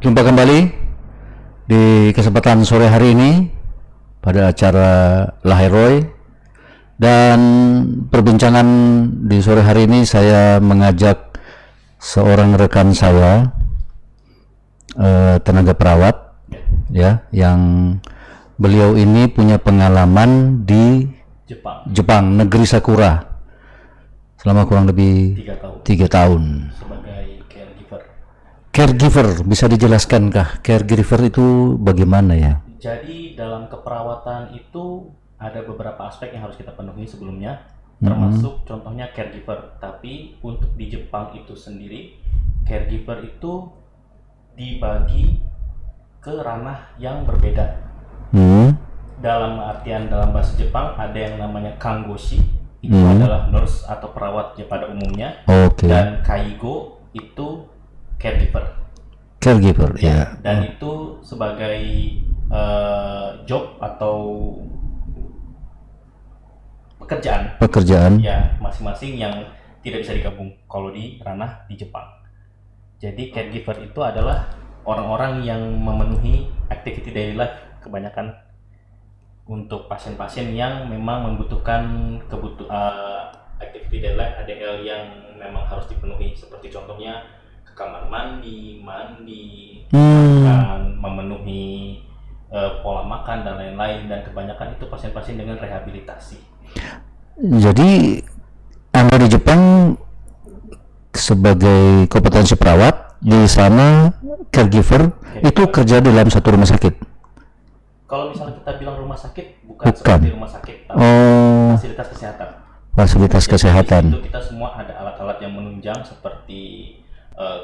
Jumpa kembali di kesempatan sore hari ini pada acara Laheroy, dan perbincangan di sore hari ini saya mengajak seorang rekan saya, tenaga perawat ya, yang beliau ini punya pengalaman di Jepang, negeri Sakura, selama kurang lebih 3 tahun. Sebagai Caregiver, bisa dijelaskankah caregiver itu bagaimana ya? Jadi dalam keperawatan itu ada beberapa aspek yang harus kita penuhi sebelumnya, termasuk contohnya caregiver. Tapi untuk di Jepang itu sendiri, caregiver itu dibagi ke ranah yang berbeda. Dalam artian dalam bahasa Jepang ada yang namanya kangoshi, itu adalah nurse atau perawat ya pada umumnya. Dan kaigo itu caregiver ya. Dan itu sebagai job atau pekerjaan ya masing-masing yang tidak bisa digabung kalau di ranah di Jepang. Jadi caregiver itu adalah orang-orang yang memenuhi activity daily life kebanyakan untuk pasien-pasien yang memang membutuhkan activity daily life ADL yang memang harus dipenuhi, seperti contohnya ke kamar mandi, makan, memenuhi pola makan dan lain-lain. Dan kebanyakan itu pasien-pasien dengan rehabilitasi. Jadi Anda di Jepang sebagai kompetensi perawat, di sana caregiver itu kerja dalam satu rumah sakit. Kalau misalnya kita bilang rumah sakit, bukan seperti rumah sakit, tapi fasilitas kesehatan. Fasilitas kesehatan. Itu kita semua ada alat-alat yang menunjang seperti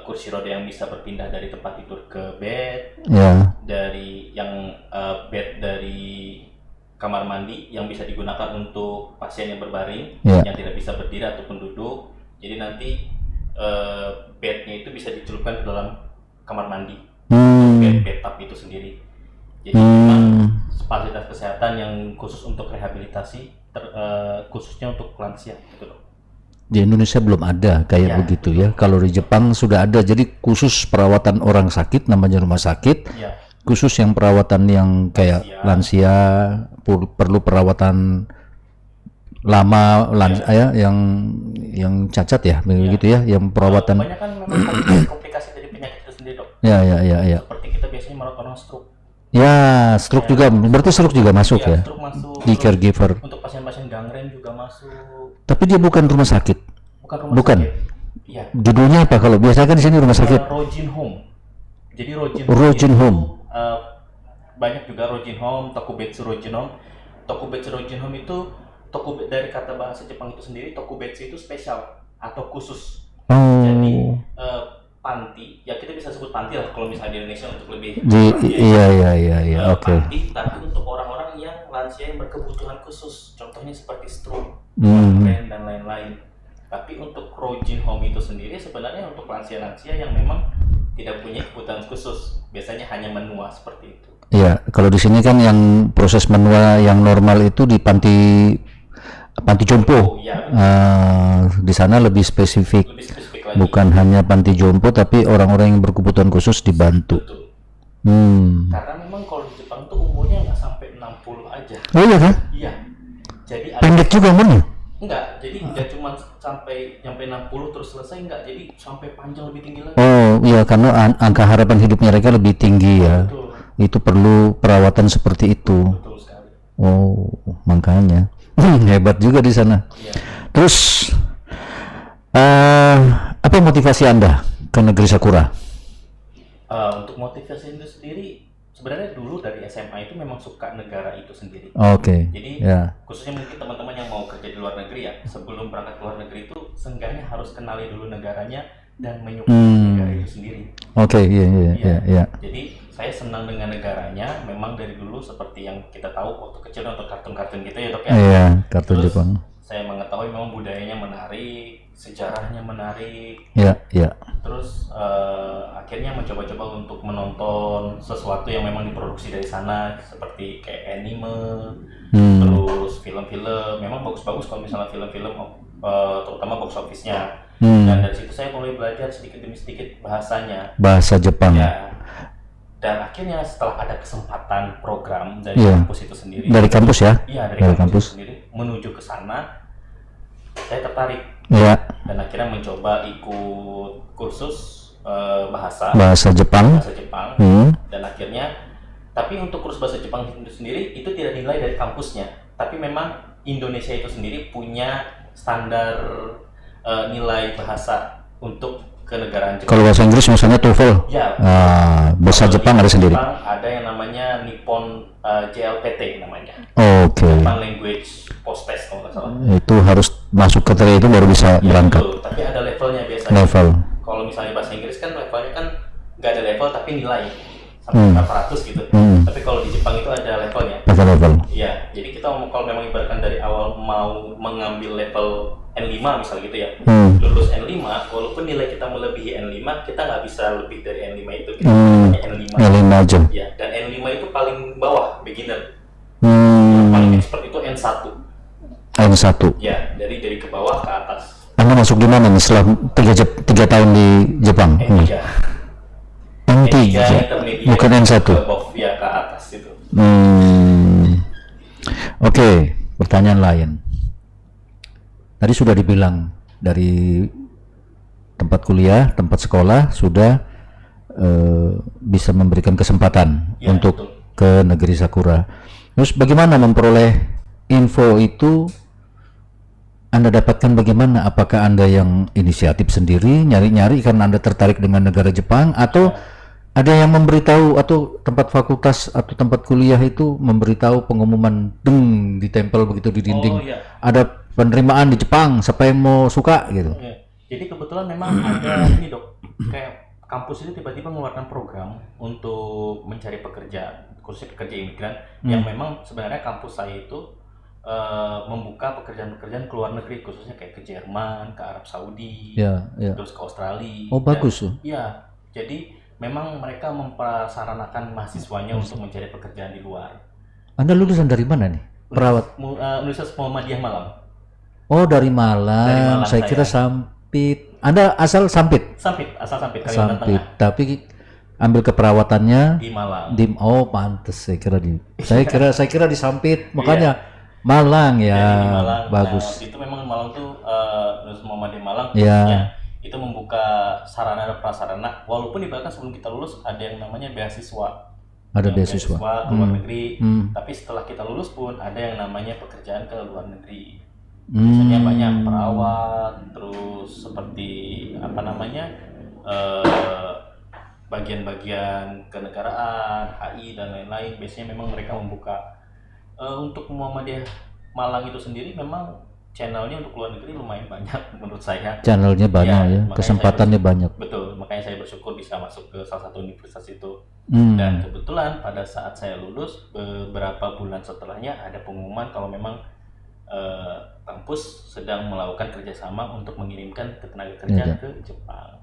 kursi roda yang bisa berpindah dari tempat tidur ke bed, dari yang bed dari kamar mandi yang bisa digunakan untuk pasien yang berbaring, yang tidak bisa berdiri ataupun duduk. Jadi nanti bednya itu bisa dicelupkan ke dalam kamar mandi, bathtub itu sendiri. Jadi memang fasilitas kesehatan yang khusus untuk rehabilitasi, khususnya untuk lansia gitu loh. Di Indonesia belum ada kayak begitu ya. Kalau di Jepang sudah ada, jadi khusus perawatan orang sakit, namanya rumah sakit. Khusus yang perawatan yang kayak lansia, perlu perawatan lama, yang cacat ya, begitu ya, yang perawatan. Banyak kan memang komplikasi dari penyakit itu sendiri, dok. Ya. Seperti kita biasanya merawat orang stroke. Ya, stroke juga, berarti stroke juga masuk ya? Stroke masuk. Di caregiver. Untuk pasien-pasien gangren juga masuk. Tapi dia bukan rumah sakit. Bukan. Iya. Judulnya apa kalau biasa kan di sini rumah sakit? Rojin Home. Jadi Rojin Home. Banyak juga Rojin Home, Tokubetsu Rojin Home. Tokubetsu Rojin Home itu dari kata bahasa Jepang itu sendiri, Tokubetsu itu spesial atau khusus. Jadi panti, ya kita bisa sebut panti lah kalau misalnya di Indonesia untuk lebih. Iya. Oke. Panti, tapi untuk orang-orang yang lansia yang berkebutuhan khusus, contohnya seperti stroke, dan lain-lain. Tapi untuk Rojin Home itu sendiri sebenarnya untuk lansia-lansia yang memang tidak punya kebutuhan khusus, biasanya hanya menua seperti itu. Iya, kalau di sini kan yang proses menua yang normal itu di panti jompo. Di sana lebih spesifik lagi. Bukan hanya panti jompo, tapi orang-orang yang berkebutuhan khusus dibantu. Karena memang kalau di Jepang tuh umurnya nggak sampai 60 aja. Oh iya kan? Iya. Jadi pendek juga umurnya? Enggak, jadi nggak cuma sampai 60 terus selesai, enggak, jadi sampai panjang lebih tinggi lagi. Oh iya, karena angka harapan hidup mereka lebih tinggi ya. Betul. Itu perlu perawatan seperti itu. Betul sekali. Oh, makanya hebat juga di sana. Terus apa motivasi Anda ke negeri Sakura? Untuk motivasi itu sendiri, sebenarnya dulu dari SMA itu memang suka negara itu sendiri. Jadi khususnya mungkin teman-teman yang mau kerja di luar negeri ya, sebelum berangkat ke luar negeri itu seenggaknya harus kenali dulu negaranya dan menyukai negara itu sendiri. Iya. Jadi saya senang dengan negaranya, memang dari dulu seperti yang kita tahu waktu kecil untuk kartun-kartun gitu ya, dok ya. Iya, kartun Jepang. Saya mengetahui memang budayanya menarik, sejarahnya menarik. Iya. Terus akhirnya mencoba-coba untuk menonton sesuatu yang memang diproduksi dari sana, seperti kayak anime, terus film-film. Memang bagus-bagus kalau misalnya film-film, terutama box office-nya. Dan dari situ saya mulai belajar sedikit demi sedikit bahasanya. Bahasa Jepang. Ya. Dan akhirnya setelah ada kesempatan program dari Iya. kampus itu sendiri, Dari kampus ya? iya dari Dari kampus kampus. itu sendiri menuju ke sana, saya tertarik Ya, dan akhirnya mencoba ikut kursus bahasa bahasa Jepang. Jepang. Hmm. Dan akhirnya, tapi untuk kursus bahasa Jepang itu sendiri itu tidak dinilai dari kampusnya, tapi memang Indonesia itu sendiri punya standar nilai bahasa untuk kenegaraan Jepang. Kalau bahasa Inggris misalnya TOEFL. Ya, Bahasa kalau Jepang di ada sendiri. Jepang ada yang namanya Nippon JLPT namanya, Oke. Japan Language Post Test kalau nggak salah. Itu harus masuk ke itu baru bisa Ya, berangkat. betul. Tapi ada levelnya biasanya. Level. Kalau misalnya bahasa Inggris kan levelnya kan nggak ada level tapi nilai sampai berapa ratus gitu. Tapi kalau di Jepang itu ada levelnya. Pakai level. Iya, jadi kita kalau memang ibaratkan dari awal mau mengambil level N5 misalnya gitu ya, lulus N5, walaupun nilai kita melebihi N5, kita nggak bisa lebih dari N5 itu, kita hanya N5. N5 aja. Ya, dan N5 itu paling bawah, beginner. Hmm. Paling expert itu N1. N1. Ya, dari ke bawah ke atas. Anda masuk di mana nih setelah 3 tahun di Jepang? N3. N3, intermediate, bukan N1. ke bawah, ya ke atas itu. Oke, pertanyaan lain. Tadi sudah dibilang dari tempat kuliah, tempat sekolah sudah bisa memberikan kesempatan Ya, untuk betul. ke negeri Sakura. Terus bagaimana memperoleh info itu? Anda dapatkan bagaimana? Apakah Anda yang inisiatif sendiri nyari-nyari karena Anda tertarik dengan negara Jepang, atau ada yang memberitahu, atau tempat fakultas atau tempat kuliah itu memberitahu pengumuman ditempel begitu di dinding, Oh, iya. ada penerimaan di Jepang, siapa yang mau suka gitu? Ya. Jadi kebetulan memang ada ini dok, kayak kampus itu tiba-tiba mengeluarkan program untuk mencari pekerja, khususnya pekerja imigran, yang memang sebenarnya kampus saya itu membuka pekerjaan-pekerjaan ke luar negeri, khususnya kayak ke Jerman, ke Arab Saudi, Ya. terus ke Australia. Oh, bagus tuh. Iya, jadi memang mereka memprasaranakan mahasiswanya untuk mencari pekerjaan di luar. Anda lulusan dari mana nih? Perawat. Universitas Muhammadiyah Malang. Oh, dari Malang. Dari Malang Saya kira saya. Sampit. Anda asal Sampit? Asal Sampit, Kalimantan Sampit. Tengah, Tapi ambil keperawatannya di Malang. oh, pantes saya kira saya kira di Sampit, makanya Malang ya. Jadi di Malang. Bagus. Nah, waktu itu memang Malang tuh Universitas Muhammadiyah Malang Iya. khususnya itu membuka sarana dan prasarana, walaupun ibaratkan sebelum kita lulus ada yang namanya beasiswa. Ada Ya, beasiswa. ke luar negeri. Tapi setelah kita lulus pun ada yang namanya pekerjaan ke luar negeri. Biasanya banyak perawat, terus seperti apa namanya bagian-bagian kenegaraan, HI dan lain-lain. Biasanya memang mereka membuka untuk Muhammadiyah Malang itu sendiri memang channelnya untuk luar negeri lumayan banyak menurut saya. Channelnya banyak ya, makanya kesempatannya banyak. Betul, makanya saya bersyukur bisa masuk ke salah satu universitas itu. Hmm. Dan kebetulan pada saat saya lulus, beberapa bulan setelahnya ada pengumuman kalau memang kampus sedang melakukan kerjasama untuk mengirimkan tenaga kerja ke Jepang.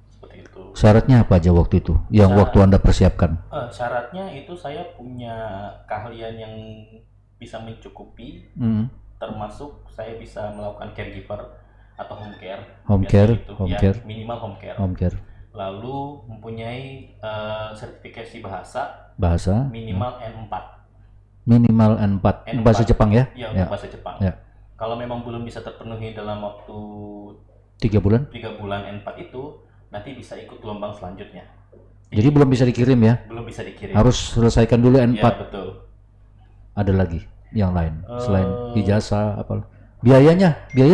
Seperti itu. Syaratnya apa aja waktu itu? Yang waktu Anda persiapkan? Syaratnya itu saya punya keahlian yang bisa mencukupi, termasuk saya bisa melakukan caregiver atau home care. Home Biasanya care, gitu. home Ya, care. minimal home care. Home care. Lalu mempunyai sertifikasi bahasa Bahasa minimal N4. minimal N4. N4. Bahasa Jepang ya? Ya, untuk bahasa Jepang. Ya. Kalau memang belum bisa terpenuhi dalam waktu 3 bulan. 3 bulan N4 itu, nanti bisa ikut gelombang selanjutnya. Jadi belum bisa dikirim ya? Belum bisa dikirim. Harus selesaikan dulu N4. Ya, betul. Ada lagi yang lain selain ijazah apa? Biaya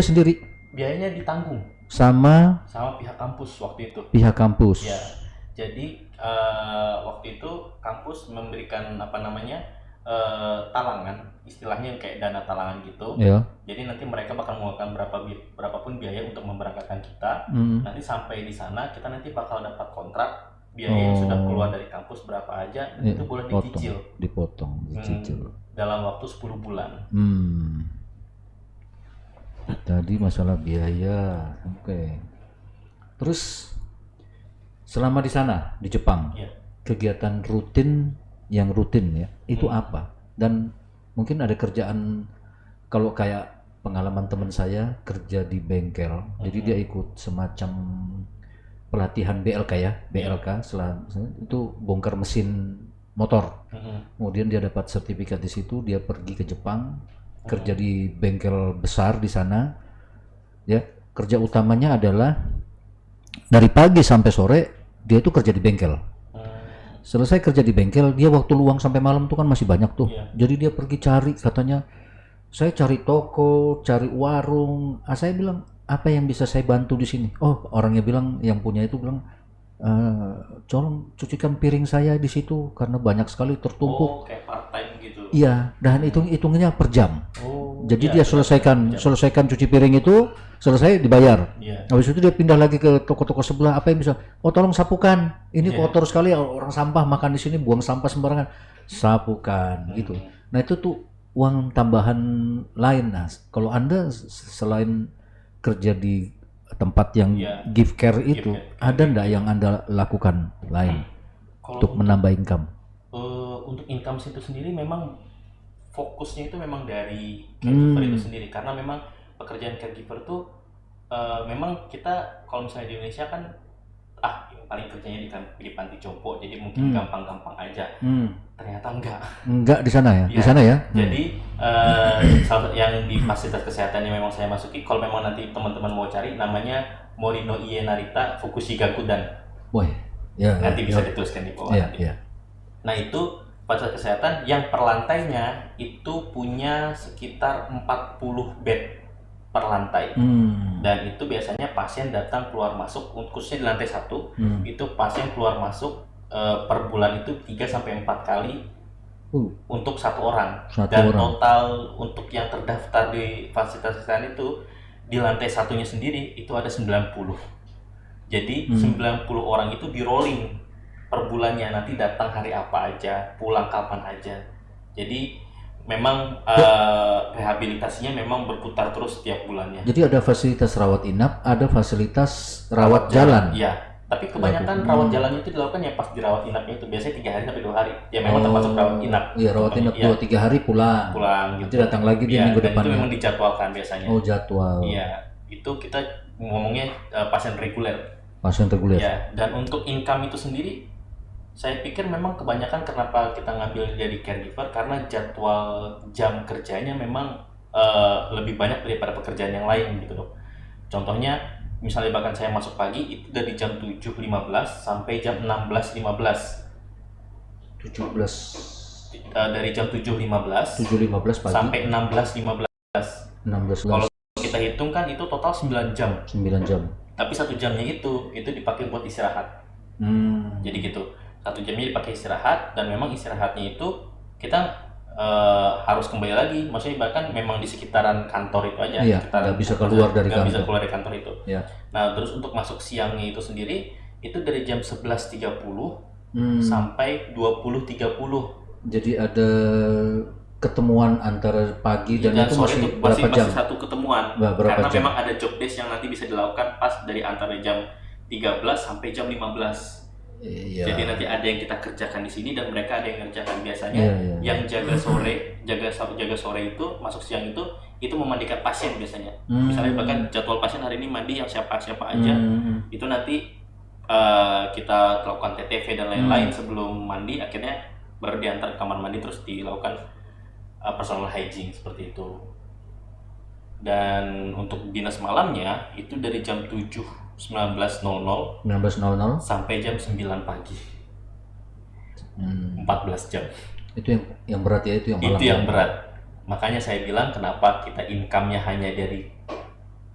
sendiri Biayanya ditanggung sama pihak kampus waktu itu. pihak kampus. Ya, jadi waktu itu kampus memberikan apa namanya talangan, istilahnya kayak dana talangan gitu. Ya. Jadi nanti mereka bakal mengeluarkan berapapun biaya untuk memberangkatkan kita. Nanti sampai di sana kita nanti bakal dapat kontrak biaya yang sudah keluar dari kampus berapa aja, itu boleh dicicil. Dipotong. Dalam waktu 10 bulan. Tadi masalah biaya. Oke. Terus selama di sana di Jepang, kegiatan rutin ya, itu apa? Dan mungkin ada kerjaan, kalau kayak pengalaman teman saya kerja di bengkel, jadi dia ikut semacam pelatihan BLK ya, BLK itu bongkar mesin motor. Kemudian dia dapat sertifikat di situ, dia pergi ke Jepang, kerja di bengkel besar di sana. Ya, kerja utamanya adalah dari pagi sampai sore dia itu kerja di bengkel. Selesai kerja di bengkel, dia waktu luang sampai malam tuh kan masih banyak tuh. Jadi dia pergi cari, katanya saya cari toko, cari warung. Saya bilang, apa yang bisa saya bantu di sini? Oh, orangnya bilang, yang punya itu bilang, tolong cucikan piring saya di situ karena banyak sekali tertumpuk. Oh, kayak part time gitu. Iya, dan hitungannya per jam. Jadi dia selesaikan cuci piring itu, selesai dibayar. Habis itu dia pindah lagi ke toko-toko sebelah. Apa yang bisa? Oh, tolong sapukan. Ini kotor sekali, orang sampah makan di sini, buang sampah sembarangan. Sapukan gitu. Nah, itu tuh uang tambahan lain. Nah, kalau Anda selain kerja di tempat yang give care itu, ada enggak yang Anda lakukan lain untuk menambah income? Untuk income itu sendiri memang fokusnya itu memang dari caregiver itu sendiri, karena memang pekerjaan caregiver tuh memang kita kalau misalnya di Indonesia kan yang paling kerjanya di panti jompo, jadi mungkin gampang-gampang aja. Ternyata enggak di sana ya, di sana ya. Jadi yang di fasilitas kesehatan yang memang saya masuki, kalau memang nanti teman-teman mau cari, namanya Morino Ie Narita Fukushigakudan. Nanti bisa dituliskan di bawah nanti. Nah, itu fasilitas kesehatan yang per lantainya itu punya sekitar 40 bed per lantai. Dan itu biasanya pasien datang keluar masuk, khususnya di lantai 1, itu pasien keluar masuk per bulan itu 3-4 kali untuk satu orang. Total untuk yang terdaftar di fasilitas kesehatan itu di lantai satunya sendiri itu ada 90. Jadi 90 orang itu di rolling per bulannya, nanti datang hari apa aja, pulang kapan aja. Jadi memang rehabilitasinya memang berputar terus setiap bulannya. Jadi ada fasilitas rawat inap, ada fasilitas rawat jalan. Iya, tapi kebanyakan rawat jalannya itu dilakukan ya pas dirawat inapnya itu biasanya 3 hari sampai 2 hari. Ya memang termasuk rawat inap. Iya, rawat inap 2-3 hari pulang. Pulang gitu. Nanti datang lagi di minggu depan. Itu memang dijadwalkan biasanya. Oh, jadwal. Iya, itu kita ngomongnya pasien reguler. Pasien reguler. Ya, dan untuk income itu sendiri saya pikir memang kebanyakan kenapa kita ngambil jadi caregiver karena jadwal jam kerjanya memang lebih banyak daripada pekerjaan yang lain gitu loh. Contohnya misalnya bahkan saya masuk pagi itu dari jam 7.15 sampai jam 16.15. 17 dari jam 7.15 pagi sampai 16.15. Kalau kita hitung kan itu total 9 jam. 9 jam. Tapi 1 jamnya itu dipakai buat istirahat. Jadi gitu. 1 jamnya dipakai istirahat, dan memang istirahatnya itu kita harus kembali lagi, maksudnya bahkan memang di sekitaran kantor itu aja. Iya, nggak bisa keluar dari kantor. Bisa keluar dari kantor itu. Ya. Nah, terus untuk masuk siangnya itu sendiri itu dari jam 11.30 sampai 20.30. Jadi ada ketemuan antara pagi dan itu sore masih itu berapa jam? Masih satu ketemuan. Berapa karena jam? Memang ada job desk yang nanti bisa dilakukan pas dari antara jam 13 sampai jam 15. Iya. Jadi nanti ada yang kita kerjakan di sini dan mereka ada yang ngerjakan biasanya. Yang jaga sore itu masuk siang itu memandikan pasien biasanya. Misalnya bahkan jadwal pasien hari ini mandi yang siapa aja, itu nanti kita lakukan TTV dan lain-lain sebelum mandi, akhirnya baru diantar ke kamar mandi terus dilakukan personal hygiene seperti itu. Dan untuk dinas malamnya itu dari jam 19.00 sampai jam 9 pagi. 14 jam. Itu yang berat ya, itu yang malam. Itu yang berat. Makanya saya bilang kenapa kita income-nya hanya dari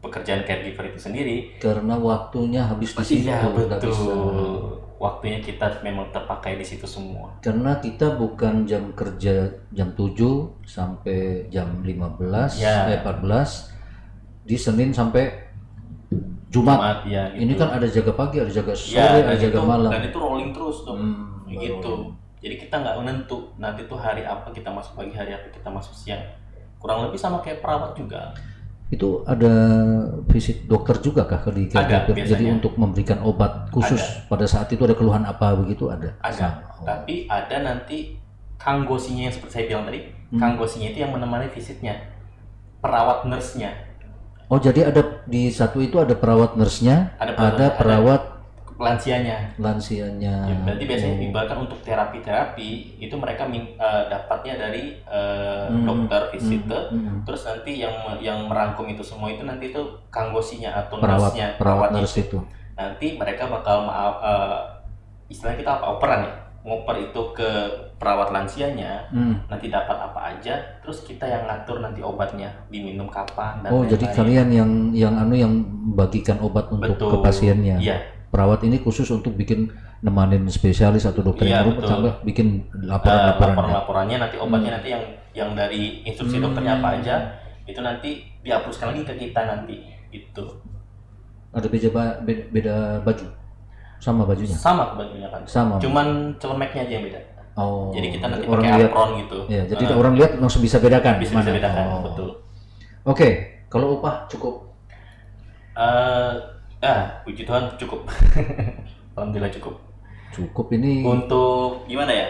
pekerjaan caregiver itu sendiri. Karena waktunya habis di situ. Iya, betul. Waktunya kita memang terpakai di situ semua. Karena kita bukan jam kerja jam 7 sampai jam 14, 14 di Senin sampai Jumat. Ya, gitu. Ini kan ada jaga pagi, ada jaga sore, ada jaga malam. Dan itu rolling terus dong. Gitu. Jadi kita nggak menentu nanti tuh hari apa kita masuk pagi, hari apa kita masuk siang. Kurang lebih sama kayak perawat juga. Itu ada visit dokter juga kah di caregiver? Jadi untuk memberikan obat khusus pada saat itu ada keluhan apa begitu ada? Ada. Tapi ada nanti kanggosinya yang seperti saya bilang tadi. Kanggosinya itu yang menemani visitnya. Perawat nurse-nya. Oh, jadi ada di satu itu ada perawat nurse-nya, ada perawat lansianya. Lansianya. Ya, berarti biasanya ibaratkan untuk terapi itu mereka dapatnya dari dokter visitor, terus nanti yang merangkum itu semua itu nanti itu kanggosinya atau nurse-nya, perawat nurse itu. Nanti mereka bakal istilahnya kita operan ya, ngoper itu ke perawat lansianya, nanti dapat apa aja, terus kita yang ngatur nanti obatnya diminum kapan dan lain-lain. Jadi kalian yang bagikan obat untuk ke pasiennya. Iya. Perawat ini khusus untuk bikin nemanin spesialis atau dokter yang baru sampai bikin laporannya nanti obatnya nanti yang dari instruksi dokternya apa aja itu nanti dihapuskan lagi ke kita nanti itu. Ada beda baju? Sama bajunya? Sama bajunya kan. Sama. Cuman celemeknya aja yang beda. Oh. Jadi kita nanti pakai apron gitu. Ya, jadi orang lihat langsung bisa bedakan. Bisa bedakan, betul. Oke, kalau upah cukup? Puji Tuhan cukup. Alhamdulillah cukup. Cukup ini. Untuk gimana ya?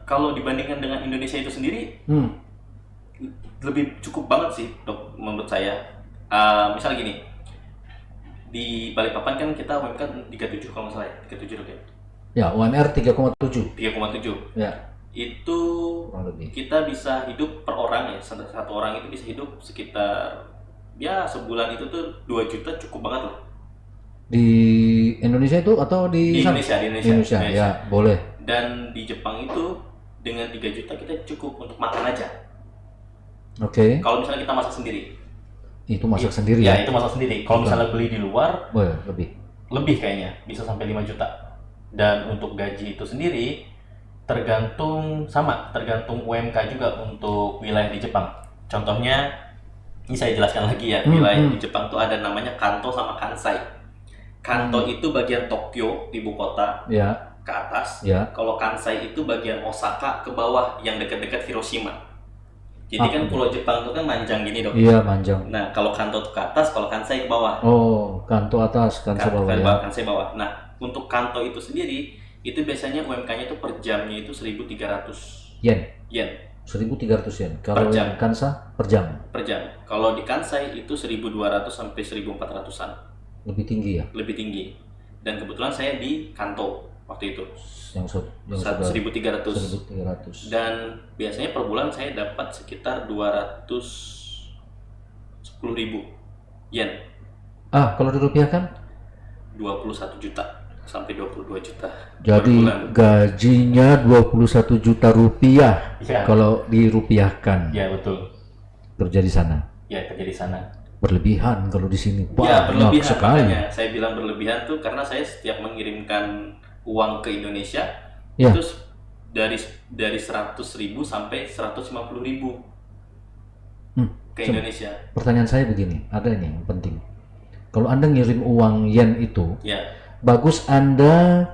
Kalau dibandingkan dengan Indonesia itu sendiri, lebih cukup banget sih, Dok, menurut saya. Misal gini, di Balikpapan kan kita UMK 37 kalau nggak salah ya, 37 Dok ya. Ya, UMR 3,7. 3,7. Ya. Itu kita bisa hidup per orang ya, satu orang itu bisa hidup sekitar ya sebulan itu tuh 2 juta cukup banget lah. Di Indonesia itu atau di Indonesia. Ya, boleh. Dan di Jepang itu dengan 3 juta kita cukup untuk makan aja. Oke. Kalau misalnya kita masak sendiri. Itu masak sendiri ya? Ya, itu masak sendiri. Kalau misalnya beli di luar, lebih kayaknya, bisa sampai 5 juta. Dan untuk gaji itu sendiri tergantung UMK juga untuk wilayah di Jepang. Contohnya, ini saya jelaskan lagi ya, wilayah di Jepang tuh ada namanya Kanto sama Kansai. Kanto itu bagian Tokyo, ibu kota, ke atas. Kalau Kansai itu bagian Osaka ke bawah, yang dekat-dekat Hiroshima. Jadi kan pulau Jepang itu kan manjang gini, Dok. Iya, manjang. Nah, kalau Kanto ke atas, kalau Kansai ke bawah. Oh, Kanto atas, Kansai bawah. Kansai bawah. Nah, untuk Kanto itu sendiri, itu biasanya UMK-nya itu per jamnya itu 1.300 yen. 1.300 yen. Kalau yang Kansai per jam? Per jam. Kalau di Kansai itu 1.200 sampai 1.400-an. Lebih tinggi ya? Lebih tinggi. Dan kebetulan saya di Kanto waktu itu. Yang 1.300. Dan biasanya per bulan saya dapat sekitar 210.000 yen. Kalau dirupiahkan? 21 juta sampai 22 juta. Jadi gajinya 21 juta rupiah kalau dirupiahkan. Ya, betul. Kerja di sana. Ya, kerja di sana. Berlebihan kalau di sini. Ya, berlebihan sekali. Makanya saya bilang berlebihan tuh karena saya setiap mengirimkan uang ke Indonesia itu dari 100.000 sampai 150.000 ke Indonesia. Pertanyaan saya begini, ada ini yang penting. Kalau Anda ngirim uang yen itu, bagus Anda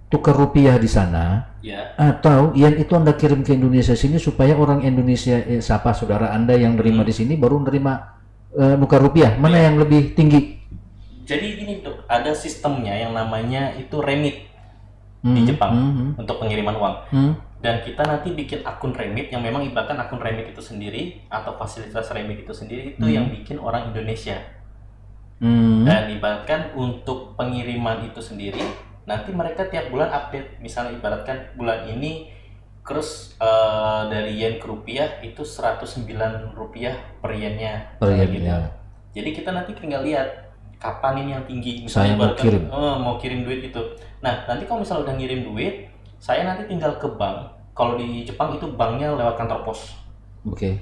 tukar rupiah di sana, atau yen itu Anda kirim ke Indonesia sini supaya orang Indonesia, siapa saudara Anda yang nerima di sini baru nerima nukar rupiah, mana yang lebih tinggi? Jadi gini, Dok, ada sistemnya yang namanya itu remit di Jepang untuk pengiriman uang. Dan kita nanti bikin akun remit yang memang ibaratkan akun remit itu sendiri atau fasilitas remit itu sendiri itu yang bikin orang Indonesia. Dan ibaratkan untuk pengiriman itu sendiri nanti mereka tiap bulan update, misalnya ibaratkan bulan ini kurs dari yen ke rupiah itu 109 rupiah per yennya gitu. Jadi kita nanti tinggal lihat kapan ini yang tinggi, misalnya mau kirim duit gitu. Nah, nanti kalau misalnya udah ngirim duit, saya nanti tinggal ke bank. Kalau di Jepang itu banknya lewat kantor pos.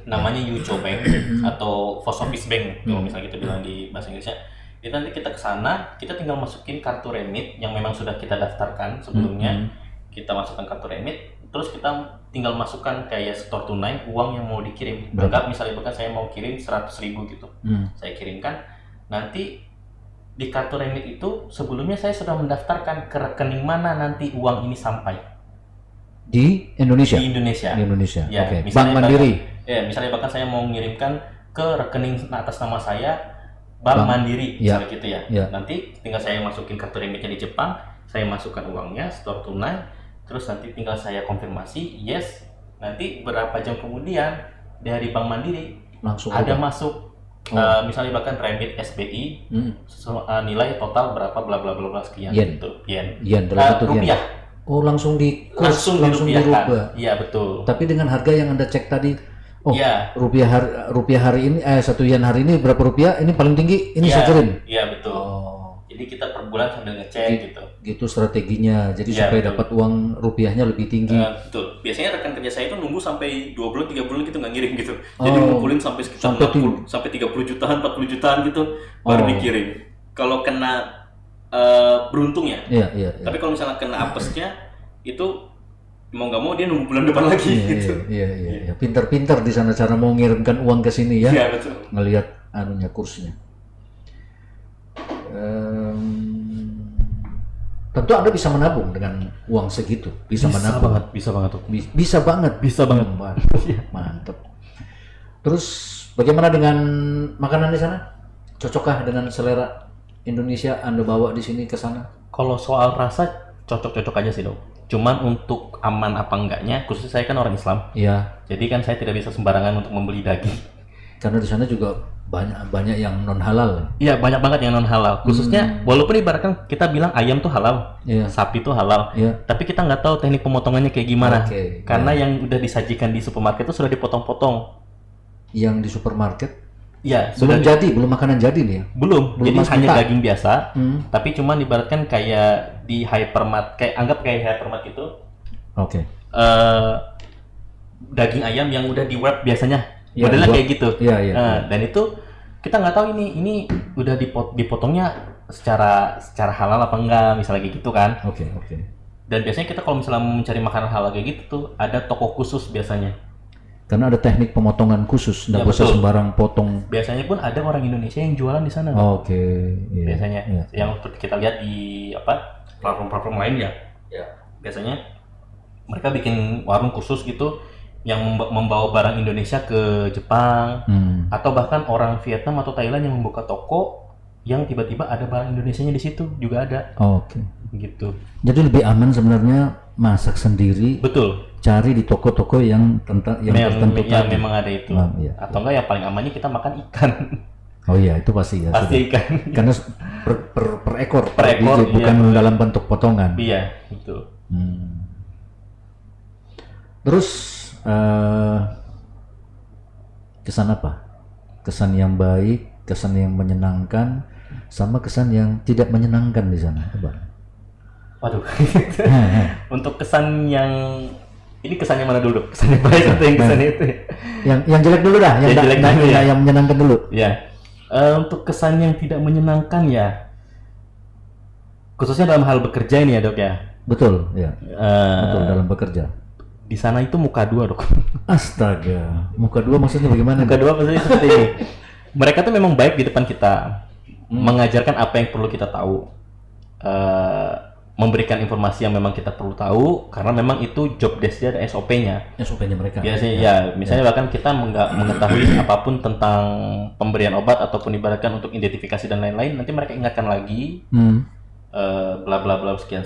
Namanya Yucho Bank atau Post Office Bank kalau misalnya kita bilang di bahasa Inggrisnya. Itu nanti kita ke sana, kita tinggal masukin kartu remit yang memang sudah kita daftarkan sebelumnya. Kita masukkan kartu remit, terus kita tinggal masukkan kayak store tunai uang yang mau dikirim. Anggap misalnya bahkan saya mau kirim 100.000 gitu. Saya kirimkan, nanti di kartu remit itu sebelumnya saya sudah mendaftarkan ke rekening mana nanti uang ini sampai. Di Indonesia? Di Indonesia. Di Indonesia. Ya, Bank Mandiri. Misalnya bahkan saya mau mengirimkan ke rekening atas nama saya Bank Mandiri, misalnya gitu ya. Nanti tinggal saya masukin kartu remitnya di Jepang, saya masukkan uangnya store tunai, terus nanti tinggal saya konfirmasi yes. Nanti berapa jam kemudian dari Bank Mandiri langsung ada masuk Misalnya bahkan remit SBI nilai total berapa bla bla bla bla sekian Yen. gitu. Yen. Dalam bentuk rupiah. yen. Oh, langsung di Langsung dirubah. Iya, betul. Tapi dengan harga yang Anda cek tadi, Iya. rupiah hari ini 1 yen hari ini berapa rupiah? Ini paling tinggi, ini saya kirim. Iya, betul. Jadi kita per bulan sambil ngecek gitu. Gitu strateginya. Jadi Iya, supaya betul. dapat uang rupiahnya lebih tinggi. Betul. Biasanya rekan kerja saya itu nunggu sampai 2 bulan, 3 bulan gitu nggak ngirim gitu. Jadi ngumpulin sampai sekitar 40, sampai 30 jutaan, 40 jutaan gitu baru dikirim. Kalau kena beruntung ya. Iya. Tapi kalau misalnya kena apesnya itu mau nggak mau dia nunggu bulan depan lagi gitu. Iya. Pintar-pintar di sana cara mau ngirimkan uang ke sini ya. Iya, betul. Ngelihat anunya kursnya. Tentu Anda bisa menabung dengan uang segitu, bisa menabung. Bisa banget tuh. Bisa banget. Mantap. Terus bagaimana dengan makanan di sana? Cocokkah dengan selera Indonesia Anda bawa di sini ke sana? Kalau soal rasa cocok-cocok aja sih dok. Cuman untuk aman apa enggaknya, khususnya saya kan orang Islam. Iya. Jadi kan saya tidak bisa sembarangan untuk membeli daging. Karena di sana juga banyak yang non halal. Iya, banyak banget yang non halal. Khususnya walaupun ibaratkan kita bilang ayam tuh halal, sapi tuh halal, tapi kita nggak tahu teknik pemotongannya kayak gimana. Karena yang udah disajikan di supermarket itu sudah dipotong-potong. Yang di supermarket? Iya, belum makanan jadi nih ya? Belum jadi hanya daging biasa, tapi cuman ibaratkan kayak di hypermart, anggap kayak hypermart gitu. Daging ayam yang udah di wrap biasanya. Modelnya kayak gitu. Dan itu kita nggak tahu ini udah dipotongnya secara halal apa enggak, misalnya kayak gitu kan. Dan biasanya kita kalau misalnya mau mencari makanan halal kayak gitu tuh ada toko khusus biasanya. Karena ada teknik pemotongan khusus, nggak bisa sembarang potong. Biasanya pun ada orang Indonesia yang jualan di sana. Biasanya yang kita lihat di platform-platform lain ya. Biasanya mereka bikin warung khusus gitu yang membawa barang Indonesia ke Jepang, atau bahkan orang Vietnam atau Thailand yang membuka toko yang tiba-tiba ada barang Indonesianya di situ juga ada. Gitu. Jadi lebih aman sebenarnya masak sendiri. Betul. Cari di toko-toko yang tertentu. Ya memang ada itu. Atau enggak yang paling amannya kita makan ikan. Oh iya, itu pasti ya. Pasti ikan. Karena per ekor bukan dalam bentuk potongan. Iya, itu. Terus kesan apa? Kesan yang baik, kesan yang menyenangkan, sama kesan yang tidak menyenangkan di sana. Waduh. Untuk kesan yang ini kesannya mana dulu? Kesan yang baik atau yang kesan itu? Yang jelek dulu dah, yang menyenangkan dulu. Ya. Untuk kesan yang tidak menyenangkan ya, khususnya dalam hal bekerja ini ya dok ya. Betul, ya. Betul dalam bekerja. Di sana itu muka dua dok. Astaga, muka dua maksudnya bagaimana? Muka dua maksudnya seperti ini. Mereka tuh memang baik di depan kita, mengajarkan apa yang perlu kita tahu, memberikan informasi yang memang kita perlu tahu, karena memang itu job desk-nya dan SOP-nya. SOP-nya mereka. Biasanya ya, misalnya bahkan kita mengetahui apapun tentang pemberian obat ataupun ibaratkan untuk identifikasi dan lain-lain, nanti mereka ingatkan lagi, bla bla bla sekian.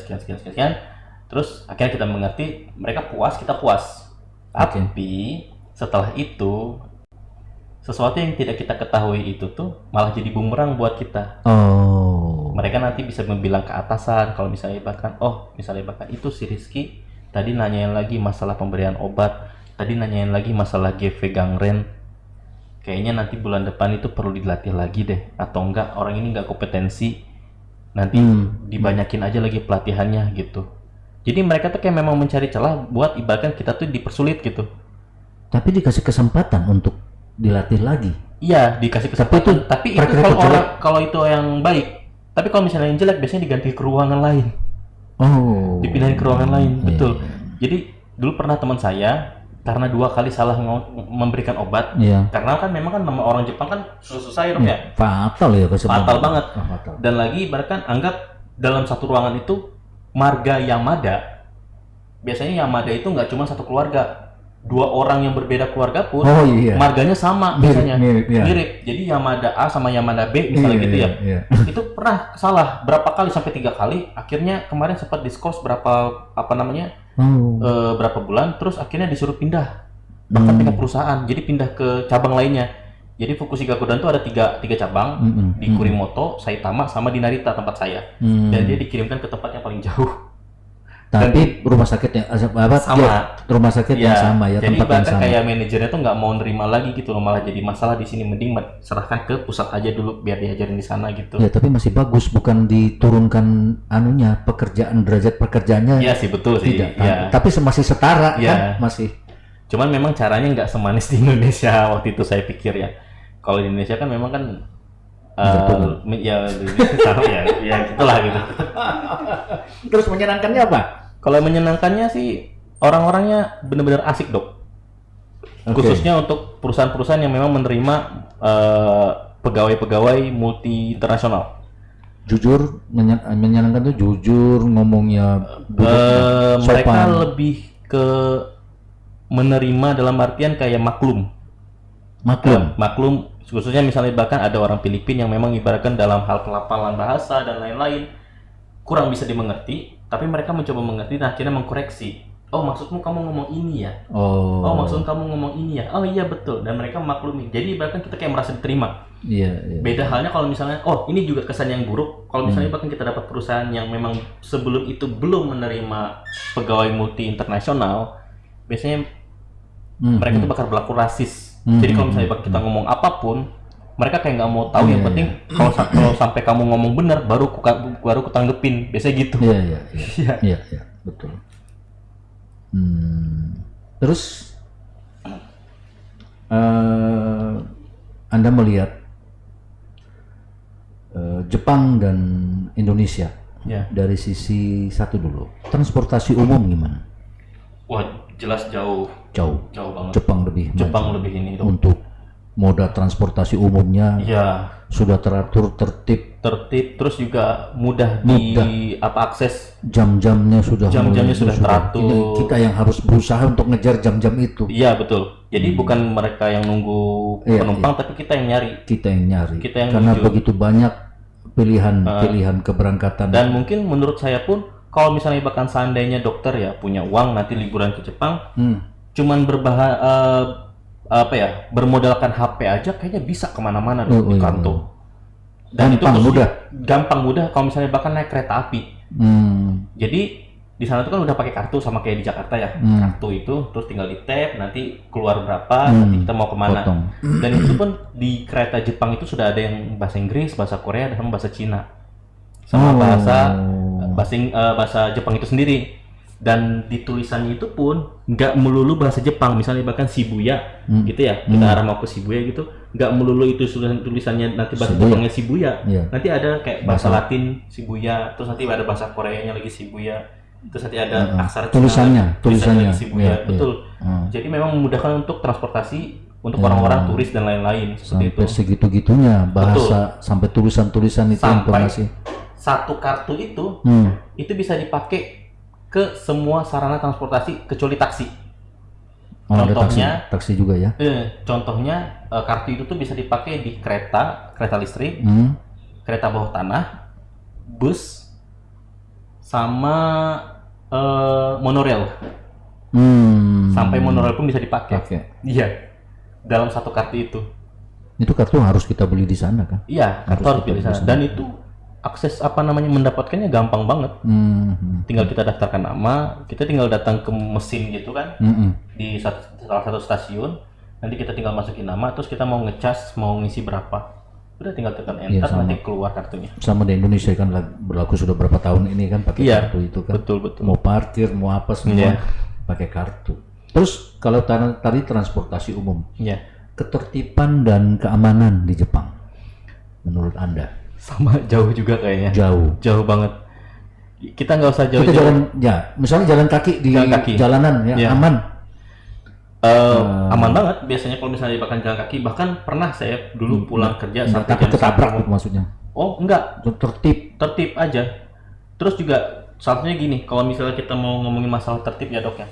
Terus akhirnya kita mengerti, mereka puas, kita puas. Tapi setelah itu sesuatu yang tidak kita ketahui itu tuh malah jadi bumerang buat kita. Mereka nanti bisa bilang ke atasan kalau misalnya bahkan itu si Rizky tadi nanyain lagi masalah pemberian obat, tadi nanyain lagi masalah GV gangren. Kayaknya nanti bulan depan itu perlu dilatih lagi deh, atau enggak orang ini enggak kompetensi. Nanti dibanyakin aja lagi pelatihannya gitu. Jadi mereka tuh kayak memang mencari celah buat ibaratkan kita tuh dipersulit gitu. Tapi dikasih kesempatan untuk dilatih lagi. Iya, dikasih kesempatan. Tapi itu kalau itu yang baik. Tapi kalau misalnya yang jelek biasanya diganti ke ruangan lain. Dipindahin ke ruangan lain, betul. Jadi dulu pernah teman saya karena 2 kali salah memberikan obat. Karena kan memang kan nama orang Jepang kan susah-susah ya. Fatal ya kesemuanya. Fatal banget. Dan lagi bahkan anggap dalam satu ruangan itu marga Yamada. Biasanya Yamada itu nggak cuma satu keluarga. 2 orang yang berbeda keluarga pun marganya sama biasanya mirip. Jadi Yamada A sama Yamada B misalnya gitu ya. Itu pernah salah berapa kali sampai 3 kali. Akhirnya kemarin sempat diskors berapa berapa bulan, terus akhirnya disuruh pindah. Bahkan pindah perusahaan. Jadi pindah ke cabang lainnya. Jadi Fukushima Godan tuh ada tiga cabang di Kurimoto, Saitama, sama di Narita tempat saya. Dan dia dikirimkan ke tempat yang paling jauh. Tapi rumah sakit yang sama, rumah sakit yang sama ya, jadi tempat yang bahkan sama. kayak manajernya tuh nggak mau nerima lagi gitu loh, malah jadi masalah di sini, mending serahkan ke pusat aja dulu biar diajarin di sana gitu. Ya tapi masih bagus, bukan diturunkan anunya, derajat pekerjaannya. Iya sih, betul sih. Tidak, Ya. tapi masih setara Ya. kan, masih. Cuman memang caranya nggak semanis di Indonesia waktu itu saya pikir ya. Kalau di Indonesia kan memang kan ya sama ya gitulah gitu. Terus menyenangkannya apa? Kalau menyenangkannya sih orang-orangnya benar-benar asik, Dok. Khususnya untuk perusahaan-perusahaan yang memang menerima pegawai-pegawai multi internasional. Jujur, menyenangkan tuh jujur ngomongnya, mereka lebih ke menerima dalam artian kayak maklum. Maklum, khususnya misalnya bahkan ada orang Filipina yang memang ibaratkan dalam hal pelafalan bahasa dan lain-lain kurang bisa dimengerti, tapi mereka mencoba mengerti dan akhirnya mengkoreksi. Oh, maksudmu kamu ngomong ini ya? Oh, maksud kamu ngomong ini ya? Oh iya betul, dan mereka maklumi. Jadi bahkan kita kayak merasa diterima. Iya. Beda halnya kalau misalnya, oh ini juga kesan yang buruk. Kalau misalnya bahkan kita dapat perusahaan yang memang sebelum itu belum menerima pegawai multi internasional, biasanya mereka itu bakal berlaku rasis. Jadi kalau misalnya kita ngomong apapun, mereka kayak nggak mau tahu. Yang penting kalau sampai kamu ngomong benar, baru kutanggepin. Biasanya gitu. Iya, betul. Terus Anda melihat Jepang dan Indonesia dari sisi satu dulu, transportasi umum gimana? Wah, jelas jauh banget. Jepang lebih ini untuk moda transportasi umumnya. Sudah teratur, tertib, terus juga mudah di akses. Jamnya sudah teratur. Ini kita yang harus berusaha untuk ngejar jam-jam itu. Iya betul. Jadi bukan mereka yang nunggu penumpang, tapi kita yang nyari. Karena begitu banyak pilihan keberangkatan. Dan mungkin menurut saya pun, kalau misalnya bahkan seandainya dokter ya punya uang nanti liburan ke Jepang, cuman bermodalkan HP aja kayaknya bisa kemana-mana di Kanto. Dan gampang mudah kalau misalnya bahkan naik kereta api. Jadi di sana tuh kan udah pakai kartu sama kayak di Jakarta ya. Kartu itu terus tinggal di tap, nanti keluar berapa, nanti kita mau kemana. Dan itu pun di kereta Jepang itu sudah ada yang bahasa Inggris, bahasa Korea, dan bahasa Cina, sama bahasa Jepang itu sendiri. Dan di tulisannya itu pun nggak melulu bahasa Jepang, misalnya bahkan Shibuya gitu ya, kita arah mau ke Shibuya gitu, nggak melulu itu tulisannya nanti bahasa Jepangnya Shibuya, nanti ada kayak bahasa Latin Shibuya, terus nanti ada bahasa Koreanya lagi Shibuya, terus nanti ada aksara tulisannya Shibuya, betul. Jadi memang memudahkan untuk transportasi untuk orang-orang turis dan lain-lain seperti itu. Segitu-gitunya bahasa, sampai tulisan-tulisan itu, informasi. Satu kartu itu bisa dipakai ke semua sarana transportasi kecuali taksi. Contohnya taksi juga ya. Contohnya kartu itu tuh bisa dipakai di kereta listrik, kereta bawah tanah, bus, sama monorail. Sampai monorail pun bisa dipakai. Iya. Dalam satu kartu itu. Itu kartu harus kita beli di sana kan? Iya, kartu harus beli di sana. Dan itu akses mendapatkannya gampang banget. Tinggal kita daftarkan nama, kita tinggal datang ke mesin gitu kan, di salah satu stasiun, nanti kita tinggal masukin nama, terus kita mau ngecas, mau ngisi berapa, udah tinggal tekan enter, nanti keluar kartunya. Sama di Indonesia kan berlaku sudah berapa tahun ini kan pakai kartu itu kan. Betul. Mau parkir, mau apa semua pakai kartu. Terus kalau tadi transportasi umum, ketertiban dan keamanan di Jepang, menurut Anda? Sama, jauh juga kayaknya. Jauh banget. Kita nggak usah jauh-jauh. Misalnya jalan kaki di jalanan aman. Aman banget. Biasanya kalau misalnya bahkan jalan kaki, bahkan pernah saya dulu pulang kerja sampai jam ketabrak maksudnya. Oh enggak, tertib aja. Terus juga satunya gini, kalau misalnya kita mau ngomongin masalah tertib ya dok ya,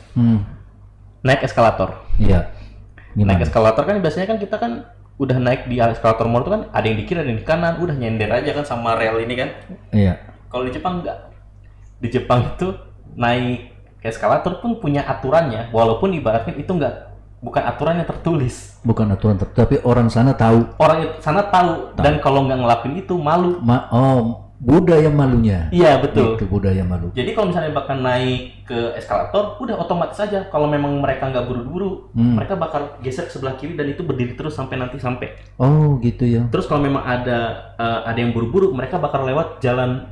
naik eskalator. Naik eskalator kan biasanya kan kita kan udah naik di eskalator mall itu kan ada yang di kiri ada yang di kanan, udah nyender aja kan sama rel ini kan. Kalau di Jepang enggak. Di Jepang itu naik eskalator pun punya aturannya, walaupun ibaratnya itu enggak bukan aturan yang tertulis. Bukan aturan tapi orang sana tahu. Orang sana tahu. Dan kalau nggak ngelakuin itu malu. Budaya malunya. Iya, betul. Itu budaya malu. Jadi kalau misalnya bakal naik ke eskalator, udah otomatis aja. Kalau memang mereka nggak buru-buru, mereka bakal geser ke sebelah kiri dan itu berdiri terus sampai nanti sampai. Oh, gitu ya. Terus kalau memang ada yang buru-buru, mereka bakal lewat jalan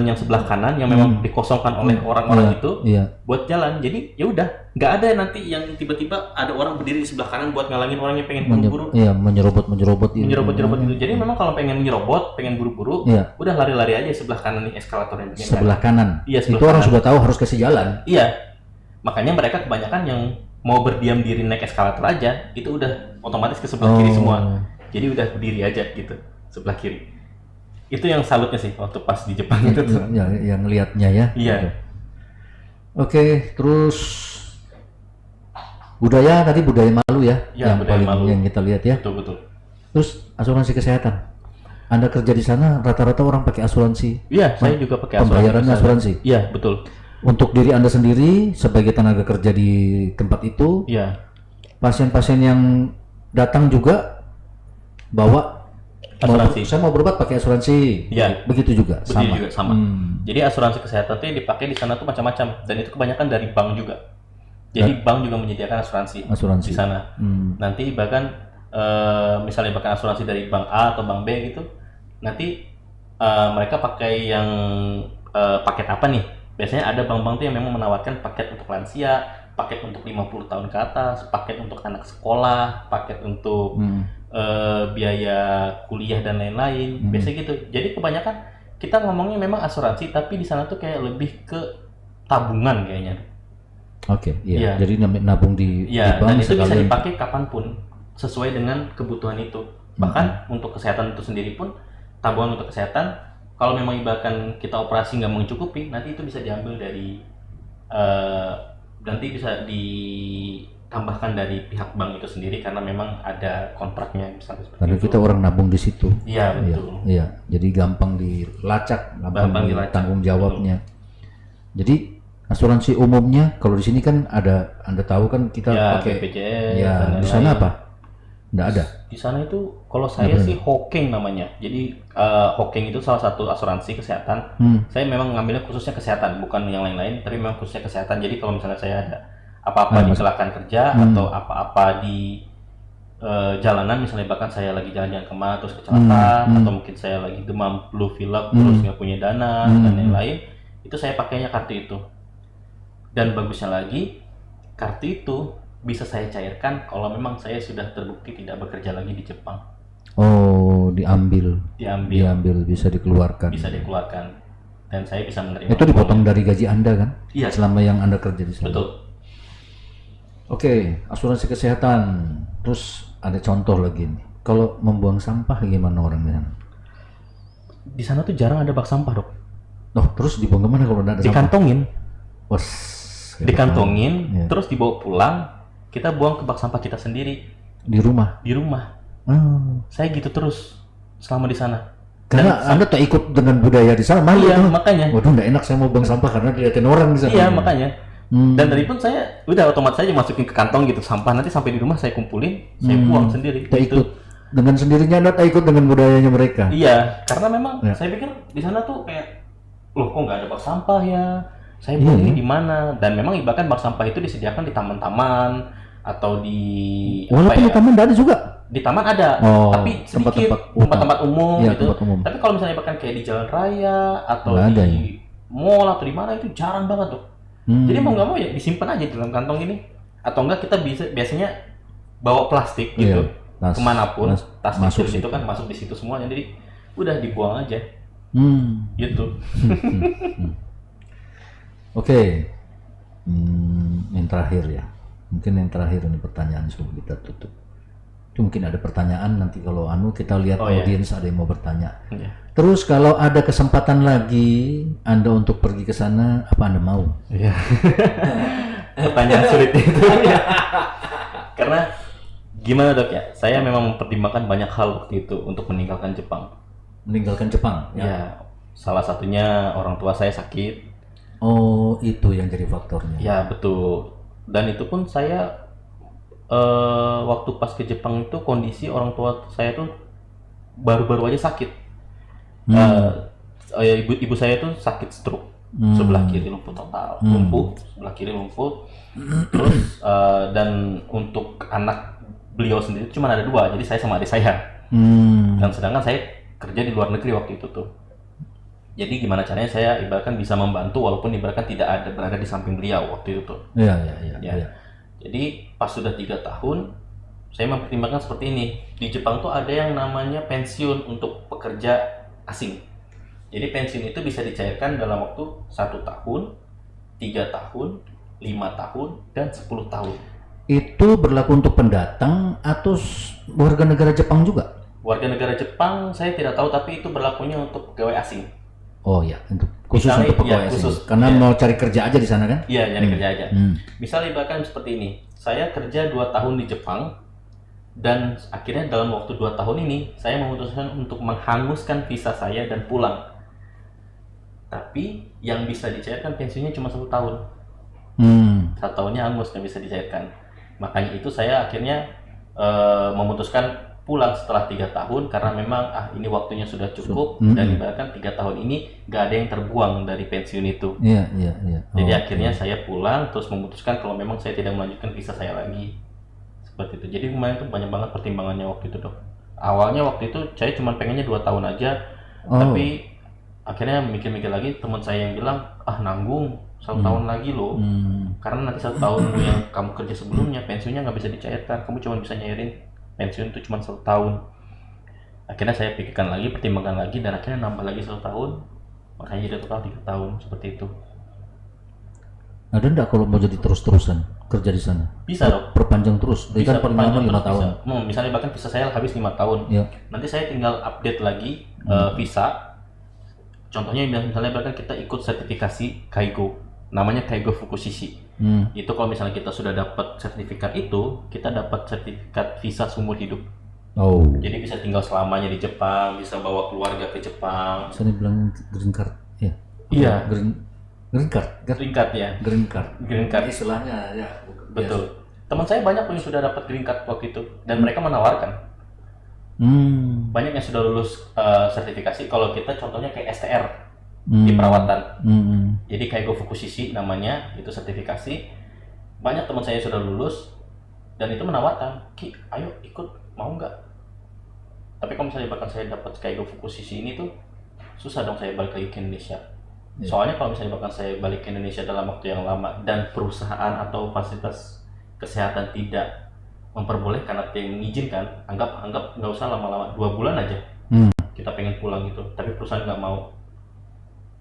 yang sebelah kanan yang memang dikosongkan oleh orang-orang itu buat jalan. Jadi ya udah, nggak ada nanti yang tiba-tiba ada orang berdiri di sebelah kanan buat ngalangin orang yang pengen buru-buru. Iya, menyerobot itu. Jadi memang kalau pengen menyerobot, pengen buru-buru, udah lari-lari aja sebelah kanan nih eskalator yang sebelah kanan. Iya, itu orang sudah tahu harus kasih jalan. Iya. Makanya mereka kebanyakan yang mau berdiam diri naik eskalator aja, itu udah otomatis ke sebelah kiri semua. Jadi udah berdiri aja gitu, sebelah kiri. Itu yang salutnya sih waktu pas di Jepang itu tuh. Ya, yang lihatnya ya. Iya. Oke, terus budaya malu ya, yang budaya paling malu. yang kita lihat ya. Betul. Terus asuransi kesehatan. Anda kerja di sana rata-rata orang pakai asuransi. Iya, saya juga pakai pembayarannya asuransi. Iya, betul. Untuk diri Anda sendiri sebagai tenaga kerja di tempat itu, pasien-pasien yang datang juga bawa asuransi. Saya mau berobat pakai asuransi. Iya. Begitu juga. Sama. Jadi asuransi kesehatan itu yang dipakai di sana tuh macam-macam dan itu kebanyakan dari bank juga. Jadi bank juga menyediakan asuransi di sana. Nanti bahkan misalnya bahkan asuransi dari bank A atau bank B gitu, nanti mereka pakai yang paket apa nih? Biasanya ada bank-bank tuh yang memang menawarkan paket untuk lansia, paket untuk 50 tahun ke atas, paket untuk anak sekolah, paket untuk biaya kuliah dan lain-lain. Biasanya gitu. Jadi kebanyakan kita ngomongnya memang asuransi, tapi di sana tuh kayak lebih ke tabungan kayaknya. Oke, iya. Jadi nabung di bank dan itu bisa dipakai kapanpun sesuai dengan kebutuhan itu. Bahkan untuk kesehatan itu sendiri pun, tabungan untuk kesehatan, kalau memang ibaratkan kita operasi nggak mencukupi, nanti itu bisa diambil dari, nanti bisa ditambahkan dari pihak bank itu sendiri karena memang ada kontraknya misalnya seperti karena itu. kita orang nabung di situ. Iya, betul. Iya, jadi gampang dilacak, gampang tanggung jawabnya. Betul. Jadi asuransi umumnya kalau di sini kan ada, Anda tahu kan kita pakai BPJS. Ya, di sana apa? Nggak ada. Di sana itu kalau saya sih Hokeng namanya. Jadi Hokeng itu salah satu asuransi kesehatan. Saya memang ngambilnya khususnya kesehatan, bukan yang lain-lain, tapi memang khususnya kesehatan. Jadi kalau misalnya saya ada apa-apa di kecelakaan kerja atau apa-apa di jalanan, misalnya bahkan saya lagi jalan-jalan kemana terus kecelakaan, atau mungkin saya lagi demam flu pilek terus nggak punya dana dan lain-lain, itu saya pakainya kartu itu. Dan bagusnya lagi, kartu itu bisa saya cairkan kalau memang saya sudah terbukti tidak bekerja lagi di Jepang. Oh, diambil, bisa dikeluarkan. Bisa dikeluarkan. Dan saya bisa menerima. Itu dipotong dari gaji Anda kan? Iya. Selama yang Anda kerja di sana. Betul. Oke, asuransi kesehatan. Terus ada contoh lagi nih. Kalau membuang sampah gimana orang di sana? Di sana tuh jarang ada bak sampah, Dok. Oh, terus dibuang kemana kalau tidak ada sampah? Dikantongin. Dikantongin, terus dibawa pulang, kita buang ke bak sampah kita sendiri. Di rumah? Di rumah. Saya gitu terus selama di sana. Karena Anda tak ikut dengan budaya di sana, malu. Iya, makanya. Waduh, nggak enak saya mau buang sampah karena dilihatin orang di sana. Iya, makanya. Dan dari pun saya udah otomatis aja masukin ke kantong gitu sampah, nanti sampai di rumah saya kumpulin, saya buang sendiri. Tak ikut dengan sendirinya, Anda tak ikut dengan budayanya mereka. Iya, karena memang saya pikir di sana tuh kayak, loh kok nggak ada bak sampah ya? Saya buang ini di mana? Dan memang ibaratkan bak sampah itu disediakan di taman-taman atau di walaupun di taman ada juga. Di taman ada, tapi sedikit tempat-tempat umum gitu. Tempat umum. Tapi kalau misalnya bahkan kayak di jalan raya atau di mall atau di mana itu jarang banget tuh. Jadi mau nggak mau ya disimpan aja di dalam kantong ini. Atau enggak kita biasanya bawa plastik gitu kemanapun, tas masuk di situ kan masuk di situ semuanya. Jadi udah dibuang aja. Gitu. Oke. Yang terakhir ya. Mungkin yang terakhir ini pertanyaan sebelum kita tutup. Itu mungkin ada pertanyaan nanti kalau kita lihat audiens ada yang mau bertanya. Terus kalau ada kesempatan lagi Anda untuk pergi ke sana, apa Anda mau? Iya. Pertanyaan sulit itu. Karena gimana Dok ya? Saya memang mempertimbangkan banyak hal waktu itu untuk meninggalkan Jepang. Meninggalkan Jepang? Ya. Salah satunya orang tua saya sakit. Oh, itu yang jadi faktornya. Ya, betul. Dan itu pun saya waktu pas ke Jepang itu kondisi orang tua saya tuh baru-baru aja sakit. Ibu saya tuh sakit stroke, sebelah kiri lumpuh total, sebelah kiri lumpuh. Terus dan untuk anak beliau sendiri cuma ada 2, jadi saya sama adik saya. Dan sedangkan saya kerja di luar negeri waktu itu tuh. Jadi gimana caranya saya ibaratkan bisa membantu walaupun ibaratkan tidak ada berada di samping beliau waktu itu tuh. Iya. Jadi pas sudah 3 tahun, saya mempertimbangkan seperti ini. Di Jepang tuh ada yang namanya pensiun untuk pekerja asing. Jadi pensiun itu bisa dicairkan dalam waktu 1 tahun, 3 tahun, 5 tahun, dan 10 tahun. Itu berlaku untuk pendatang atau warga negara Jepang juga? Warga negara Jepang saya tidak tahu, tapi itu berlakunya untuk pegawai asing. Oh ya, khusus Misalnya, untuk pegawai asing. Karena mau cari kerja aja di sana kan? Iya, nyari kerja aja. Misalnya ibaratkan seperti ini, saya kerja 2 tahun di Jepang, dan akhirnya dalam waktu 2 tahun ini, saya memutuskan untuk menghanguskan visa saya dan pulang. Tapi yang bisa dicairkan pensiunnya cuma 1 tahun. 1 tahunnya hangus, nggak bisa dicairkan. Makanya itu saya akhirnya memutuskan pulang setelah 3 tahun karena memang ini waktunya sudah cukup dan ibaratkan 3 tahun ini nggak ada yang terbuang dari pensiun itu. Iya. Jadi akhirnya saya pulang terus memutuskan kalau memang saya tidak melanjutkan visa saya lagi. Seperti itu. Jadi kemarin tuh banyak banget pertimbangannya waktu itu, Dok. Awalnya waktu itu saya cuma pengennya 2 tahun aja, tapi akhirnya mikir-mikir lagi, teman saya yang bilang, nanggung 1 tahun lagi loh, karena nanti 1 tahun yang kamu kerja sebelumnya pensiunnya nggak bisa dicairkan, kamu cuma bisa nyairin pensiun itu cuma 1 tahun. Akhirnya saya pikirkan lagi, pertimbangkan lagi, dan akhirnya nambah lagi 1 tahun, makanya jadi total 3 tahun seperti itu. Ada enggak kalau mau jadi terus-terusan kerja di sana? Bisa, Dok. Perpanjang terus, Bisa paling lama 5 tahun. Misalnya bahkan visa saya habis 5 tahun, nanti saya tinggal update lagi visa. Contohnya misalnya bahkan kita ikut sertifikasi Kaigo, namanya Kaigo Fukushishi. Itu kalau misalnya kita sudah dapat sertifikat itu, kita dapat sertifikat visa seumur hidup. Jadi bisa tinggal selamanya di Jepang, bisa bawa keluarga ke Jepang. Bisa dibilang green card, ya? Iya. Green card ya? Green card. Istilahnya ya. Betul. Teman saya banyak yang sudah dapat green card waktu itu, dan mereka menawarkan. Banyak yang sudah lulus sertifikasi. Kalau kita contohnya kayak STR di perawatan. Jadi Kaigo Fukushishi namanya, itu sertifikasi. Banyak teman saya sudah lulus dan itu menawarkan, Ki, ayo ikut, mau nggak? Tapi kalau misalnya bahkan saya dapat Kaigo Fukushishi ini tuh susah dong saya balik lagi ke Indonesia. Soalnya kalau misalnya bahkan saya balik ke Indonesia dalam waktu yang lama dan perusahaan atau fasilitas kesehatan tidak memperbolehkan atau yang mengizinkan, anggap nggak usah lama-lama, 2 bulan aja kita pengen pulang gitu, tapi perusahaan nggak mau.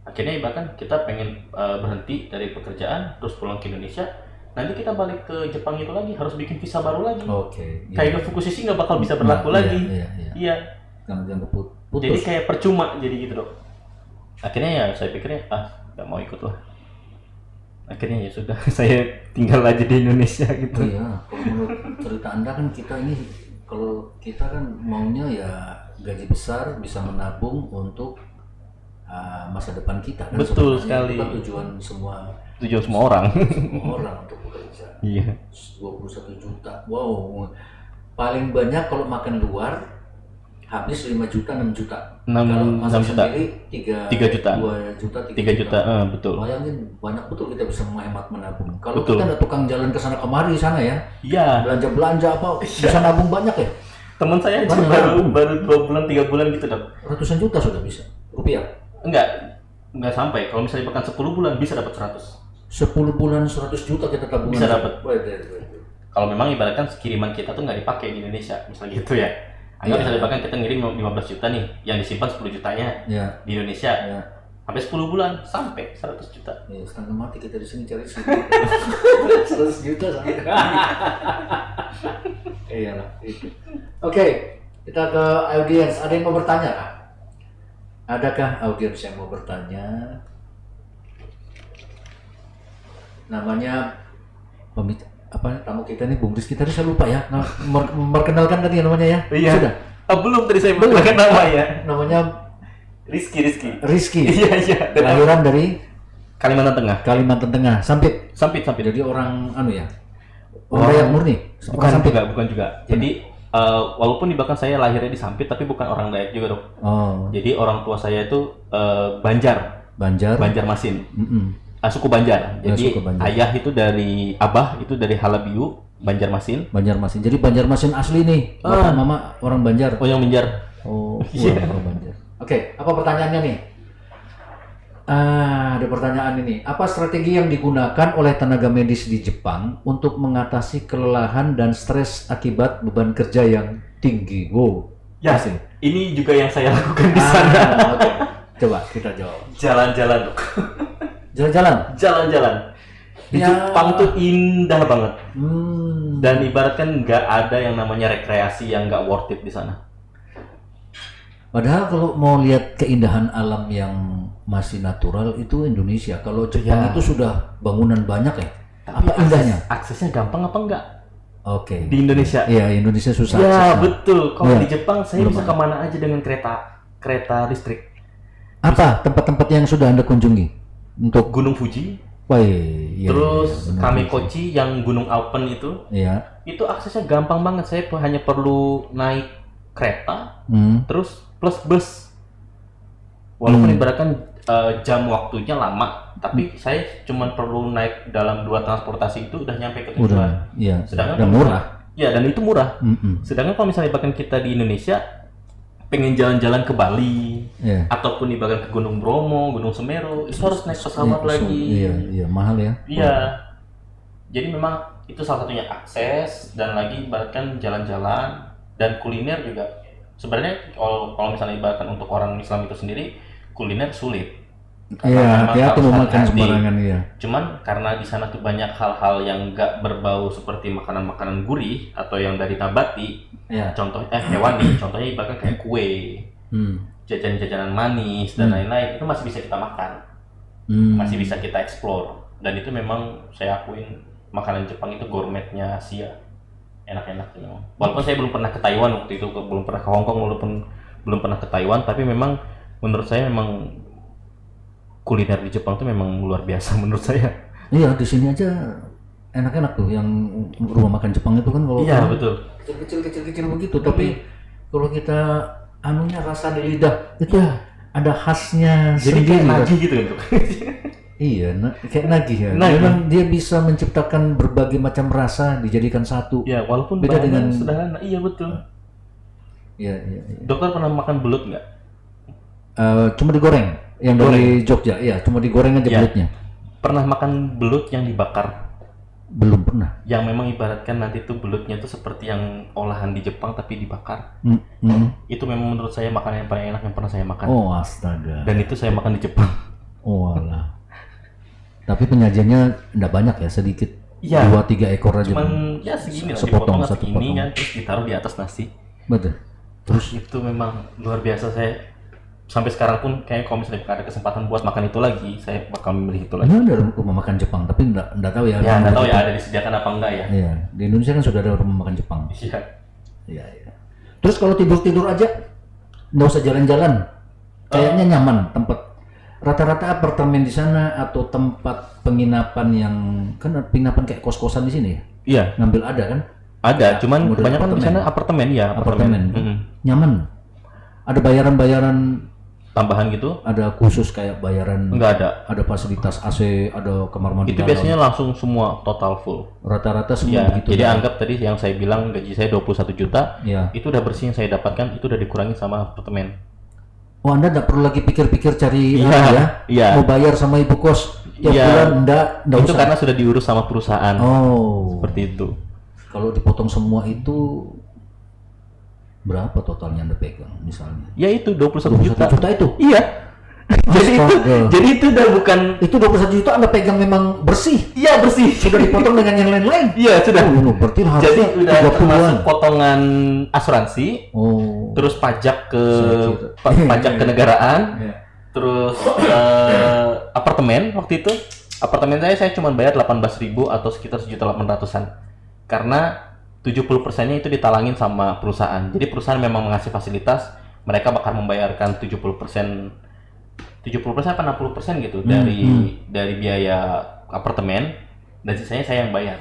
Akhirnya bahkan kita pengen berhenti dari pekerjaan terus pulang ke Indonesia, nanti kita balik ke Jepang itu lagi harus bikin visa baru lagi. Kayak Fukushishi nggak bakal bisa berlaku lagi. Iya. Jadi kayak percuma jadi gitu, Dok. Akhirnya ya saya pikirnya nggak mau ikut lah. Akhirnya ya sudah, saya tinggal aja di Indonesia gitu. Iya, kalau menurut cerita Anda kan kalau kita kan maunya ya gaji besar, bisa menabung untuk masa depan kita kan. Betul sekali. Itu kan tujuan semua orang. Semua orang untuk bekerja. Iya. 21 juta. Wow. Paling banyak kalau makan luar habis 5 juta, 6 juta. Kalau masak sendiri 3 juta. 2 juta, 3 juta. Betul. Bayangin banyak betul kita bisa menghemat menabung. Kalau kita ada tukang jalan ke sana kemari sana ya. Iya. Belanja apa bisa nabung banyak ya? Teman saya baru 2 bulan 3 bulan gitu, Dok. Ratusan juta sudah bisa. Rupiah. Enggak sampai. Kalau misalnya bahkan 10 bulan bisa dapat 100. 10 bulan 100 juta kita tabungan. Bisa dapat. Kalau memang ibaratkan kiriman kita tuh nggak dipakai di Indonesia, misalnya gitu ya. Anggap misalnya bahkan kita ngirim 15 juta nih, yang disimpan 10 jutanya di Indonesia. Sampai 10 bulan sampai 100 juta. Ya, setengah mati kita di sini cari 100 juta sampai. Iyalah itu. Oke, kita ke audiens. Ada yang mau bertanya kah? Adakah audiens yang mau bertanya? Namanya tamu kita nih Bung Rizky, tadi saya lupa ya memperkenalkan tadi namanya ya. Iya. Sudah. Belum tadi saya memperkenalkan nama ya. Namanya Rizky. Iya. Kelahiran dari Kalimantan Tengah. Sampit. Sampit. Jadi orang Orang Dayak murni? Bukan juga. Jadi walaupun di belakang saya lahirnya di Sampit, tapi bukan orang Dayak juga dong. Jadi orang tua saya itu Banjarmasin. Suku Banjar. Jadi suku Banjar. Ayah itu dari Abah itu dari Halabiu, Banjarmasin. Jadi Banjarmasin asli nih. Bapak mama orang Banjar. Oh, yang Banjar. Oh, orang Banjar. Oke, apa pertanyaannya nih? Ada pertanyaan ini. Apa strategi yang digunakan oleh tenaga medis di Jepang untuk mengatasi kelelahan dan stres akibat beban kerja yang tinggi? Wow. Ya, ini juga yang saya lakukan di sana. Okay. Coba kita jawab. Jalan-jalan. Jalan-jalan. Di Jepang tuh indah banget. Dan ibaratkan nggak ada yang namanya rekreasi yang nggak worth it di sana. Padahal kalau mau lihat keindahan alam yang masih natural itu Indonesia. Kalau Jepang itu sudah bangunan banyak ya. Tapi apa indahnya? Aksesnya gampang apa enggak? Oke. Di Indonesia. Iya, Indonesia susah. Ya, betul. Kalau di Jepang saya bisa kemana aja dengan kereta listrik. Apa tempat-tempat yang sudah Anda kunjungi? Untuk Gunung Fuji. Wah, iya. Terus Kamekochi yang Gunung Alpen itu. Iya. Itu aksesnya gampang banget. Saya hanya perlu naik kereta, terus plus bus. Walaupun ibaratkan jam waktunya lama, tapi saya cuma perlu naik dalam 2 transportasi itu udah nyampe ke tujuan. Iya. Sedangkan murah. Ya, dan itu murah. Sedangkan kalau misalnya bahkan kita di Indonesia pengen jalan-jalan ke Bali, ataupun ibaratkan ke Gunung Bromo, Gunung Semeru, itu harus naik pesawat lagi. Iya, mahal ya. Iya. Jadi memang itu salah satunya akses, dan lagi ibaratkan jalan-jalan dan kuliner juga. Sebenarnya kalau misalnya ibaratkan untuk orang Islam itu sendiri, kuliner sulit. Iya, hati-hati mau makan sembarangan ya. Cuman karena di sana tuh banyak hal-hal yang nggak berbau seperti makanan-makanan gurih atau yang dari nabati. Contohnya hewani, contohnya ibaratkan kayak kue, jajanan-jajanan manis dan lain-lain, itu masih bisa kita makan, masih bisa kita explore. Dan itu memang saya akuin makanan Jepang itu gourmetnya Asia. Enak-enak memang. Walaupun saya belum pernah ke Taiwan waktu itu, belum pernah ke Hong Kong, walaupun belum pernah ke Taiwan, tapi memang menurut saya memang kuliner di Jepang itu memang luar biasa menurut saya. Iya, di sini aja enak-enak tuh yang rumah makan Jepang itu kan kalau betul. Kecil begitu, tapi kalau kita anunya rasa di lidah itu ada khasnya jadi sendiri. Kayak nagih gitu kan. Iya, kayak nagih ya. Memang dia bisa menciptakan berbagai macam rasa dijadikan satu. Ya, walaupun beda dengan sederhana. Iya, betul. Iya. Dokter pernah makan belut nggak? Cuma digoreng. Yang dari Jogja, iya, cuma digoreng aja belutnya. Pernah makan belut yang dibakar? Belum pernah. Yang memang ibaratkan nanti tuh belutnya tuh seperti yang olahan di Jepang tapi dibakar. Itu memang menurut saya makanan yang paling enak yang pernah saya makan. Oh, astaga. Dan itu saya makan di Jepang. Oh, alah. Tapi penyajiannya enggak banyak ya, sedikit. 2-3 ekor aja. Cuman ya segini lah, sepotong dipotong segini kan, terus ditaruh di atas nasi. Betul. Terus itu memang luar biasa. Saya sampai sekarang pun kayak kalau misalnya ada kesempatan buat makan itu lagi, saya bakal memilih itu lagi. Ini ada rumah makan Jepang, tapi enggak tahu ya. Ya, enggak tahu ya ada disediakan apa enggak ya. Iya, di Indonesia kan sudah ada rumah makan Jepang. Iya. Terus kalau tidur aja enggak usah jalan-jalan. Kayaknya nyaman tempat. Rata-rata apartemen di sana atau tempat penginapan yang kan penginapan kayak kos-kosan di sini ya? Iya. Ngambil ada kan? Ada, cuman kebanyakan di sana apartemen ya. Apartemen. Nyaman. Ada bayaran-bayaran tambahan gitu? Ada khusus kayak bayaran? Enggak ada. Ada fasilitas AC, ada kamar mandi. Itu dalam. biasanya langsung semua total full. Rata-rata semua begitu. Jadi anggap tadi yang saya bilang gaji saya 21 juta, itu udah bersih yang saya dapatkan, itu udah dikurangi sama apartemen. Oh, Anda nggak perlu lagi pikir-pikir cari mau bayar sama ibu kos tiap bulan, enggak itu usah. Karena sudah diurus sama perusahaan. Seperti itu. Kalau dipotong semua itu berapa totalnya Anda pegang misalnya? Ya itu 21 juta itu? Iya. Jadi itu udah bukan, itu 21 juta Anda pegang memang bersih? Iya, bersih. Sudah dipotong dengan yang lain-lain? Iya, sudah. Berarti harusnya jadi udah termasuk potongan asuransi, terus pajak ke negaraan, terus apartemen. Waktu itu apartemen saya cuma bayar 18.000 atau sekitar 1.800.000-an. Karena 70%-nya itu ditalangin sama perusahaan. Jadi perusahaan memang mengasih fasilitas, mereka bakal membayarkan 70% apa 60% gitu dari biaya apartemen, dan sisanya saya yang bayar.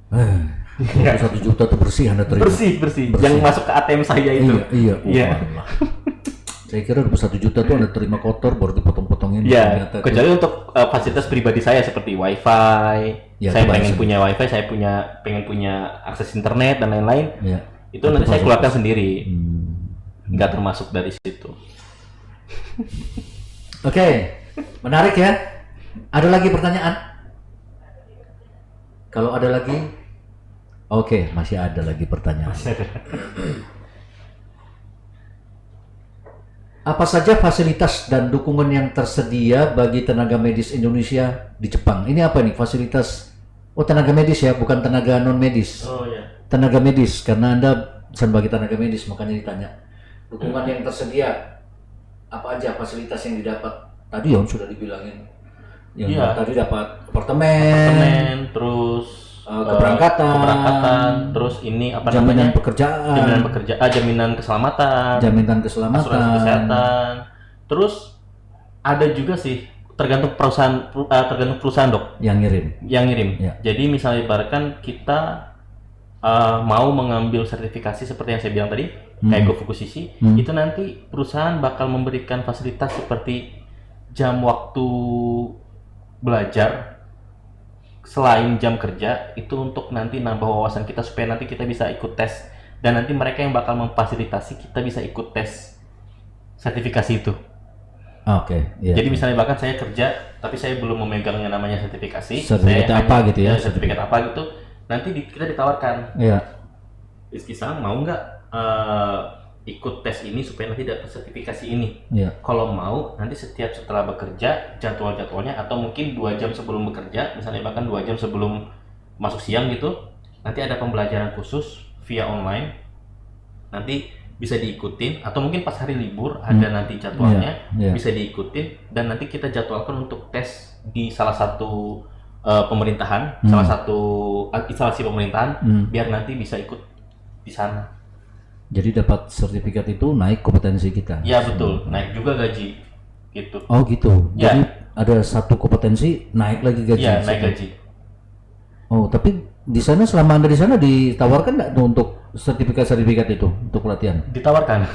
1 juta tuh bersih Anda terima. Bersih. Yang masuk ke ATM saya itu. Iya. Saya kira 1 juta tuh Anda terima kotor baru dipotong-potongin. Iya. Kecuali untuk fasilitas pribadi saya seperti wifi. Ya, saya pengen punya wifi, saya pengen punya akses internet dan lain-lain. Ya. Itu nanti saya keluarkan sendiri. Nggak termasuk dari situ. Oke, menarik ya. Ada lagi pertanyaan? Kalau ada lagi, oke, masih ada lagi pertanyaan. Apa saja fasilitas dan dukungan yang tersedia bagi tenaga medis Indonesia di Jepang? Ini apa nih fasilitas? Oh, tenaga medis ya, bukan tenaga non medis. Oh ya. Tenaga medis, karena Anda sebagai tenaga medis makanya ditanya. Dukungan yang tersedia, apa aja fasilitas yang didapat? Tadi Yon sudah dibilangin. Yang tadi dapat apartemen, terus keberangkatan, terus ini apa jaminan namanya? Pekerjaan, jaminan keselamatan, asuransi kesehatan. Terus ada juga sih tergantung perusahaan dok. Yang ngirim. Ya. Jadi misalnya ibaratkan kita mau mengambil sertifikasi seperti yang saya bilang tadi, kayak Gofukushishi, itu nanti perusahaan bakal memberikan fasilitas seperti jam waktu belajar selain jam kerja, itu untuk nanti nambah wawasan kita supaya nanti kita bisa ikut tes, dan nanti mereka yang bakal memfasilitasi kita bisa ikut tes sertifikasi itu. Oke. Jadi misalnya bahkan saya kerja tapi saya belum memegang yang namanya sertifikasi. Sertifikat apa gitu ya? Sertifikat apa gitu. Nanti kita ditawarkan. Iya. Rizky-san mau nggak ikut tes ini supaya nanti dapat sertifikasi ini? Iya. Kalau mau, nanti setelah bekerja jadwalnya atau mungkin 2 jam sebelum bekerja, misalnya bahkan 2 jam sebelum masuk siang gitu, nanti ada pembelajaran khusus via online. Nanti bisa diikutin, atau mungkin pas hari libur ada nanti jadwalnya, bisa diikutin, dan nanti kita jadwalkan untuk tes di salah satu pemerintahan, salah satu instalasi pemerintahan, biar nanti bisa ikut di sana. Jadi dapat sertifikat itu naik kompetensi kita. Iya betul, naik juga gaji gitu. Oh gitu. Ya. Jadi ada satu kompetensi naik lagi gaji. Iya, naik gaji. Oh, tapi di sana selama Anda di sana ditawarkan nggak tuh untuk sertifikat itu untuk pelatihan? Ditawarkan.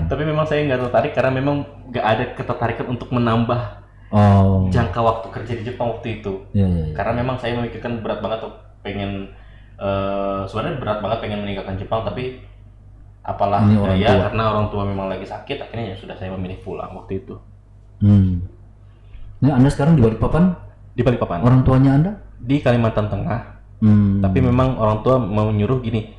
Tapi memang saya nggak tertarik karena memang nggak ada ketertarikan untuk menambah jangka waktu kerja di Jepang waktu itu. Ya. Karena memang saya memikirkan berat banget sebenarnya berat banget pengen meninggalkan Jepang, tapi apalah daya karena orang tua memang lagi sakit, akhirnya ya sudah saya memilih pulang waktu itu. Ini Anda sekarang di Balikpapan? Di Balikpapan. Orang tuanya Anda? Di Kalimantan Tengah. Tapi memang orang tua mau nyuruh gini,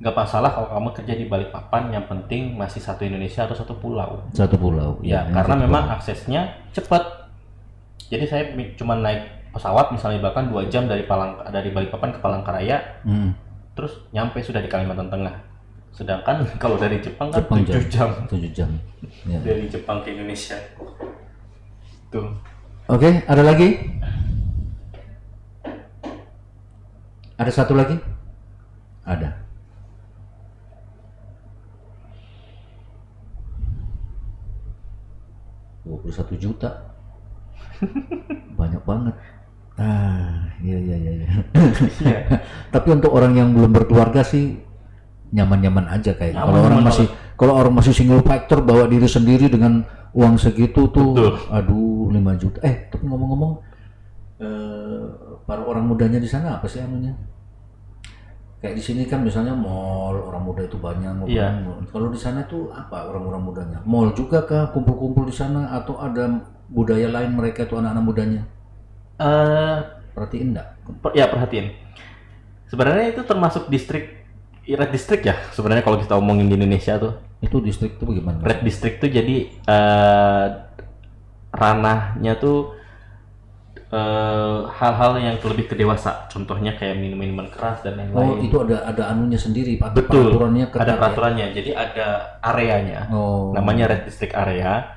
nggak masalah kalau kamu kerja di Balikpapan, yang penting masih satu Indonesia atau satu pulau. Satu pulau. Ya, karena memang aksesnya cepat. Jadi saya cuma naik pesawat misalnya bahkan 2 jam dari Balikpapan ke Palangkaraya, terus nyampe sudah di Kalimantan Tengah. Sedangkan kalau dari Jepang kan 7 jam. 7 jam. Ya. Dari Jepang ke Indonesia. Tuh. Oke, ada lagi? Ada satu lagi? Ada. $21 juta. Banyak banget. Iya. Tapi untuk orang yang belum berkeluarga sih nyaman-nyaman aja kayak. Kalau orang masih single factor bawa diri sendiri dengan uang segitu tuh, aduh 5 juta. Tapi ngomong-ngomong, para orang mudanya di sana apa sih anunya? Kayak di sini kan misalnya mall, orang muda itu banyak. Kalau di sana tuh apa orang-orang mudanya? Mall juga kah kumpul-kumpul di sana atau ada budaya lain mereka tuh anak-anak mudanya? Perhatiin enggak? Ya perhatiin. Sebenarnya itu termasuk Red District ya sebenarnya kalau kita omongin di Indonesia tuh. Itu distrik tuh bagaimana? Red District tuh jadi ranahnya tuh hal-hal yang lebih ke dewasa. Contohnya kayak minuman keras dan lain-lain. Oh, itu ada anunya sendiri, betul. Peraturannya ada peraturannya. Jadi ada areanya. Namanya Red District Area.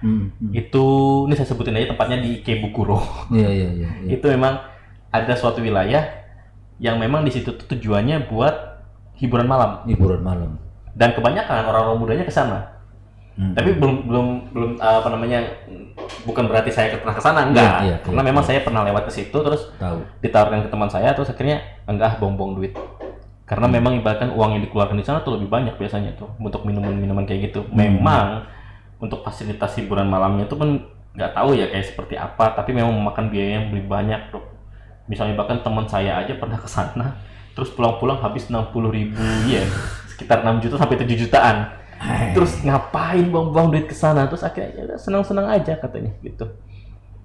Itu ini saya sebutin aja tempatnya di Ikebukuro. Iya. Itu memang ada suatu wilayah yang memang di situ tuh tujuannya buat hiburan malam. Hiburan malam. Dan kebanyakan orang-orang mudanya ke sana. Tapi belum apa namanya, bukan berarti saya pernah ke sana, enggak. Karena memang saya pernah lewat ke situ terus ditawarkan ke teman saya, terus akhirnya enggak, buang-buang duit. Karena memang ibaratkan uang yang dikeluarkan di sana tuh lebih banyak biasanya tuh untuk minuman kayak gitu. Memang untuk fasilitas hiburan malamnya itu kan nggak tahu ya kayak seperti apa, tapi memang memakan biaya yang lebih banyak tuh. Misalnya bahkan teman saya aja pernah ke sana, terus pulang-pulang habis 60.000 yen, sekitar 6 juta sampai 7 jutaan. Terus ngapain buang-buang duit ke sana? Terus akhirnya ya senang-senang aja katanya gitu.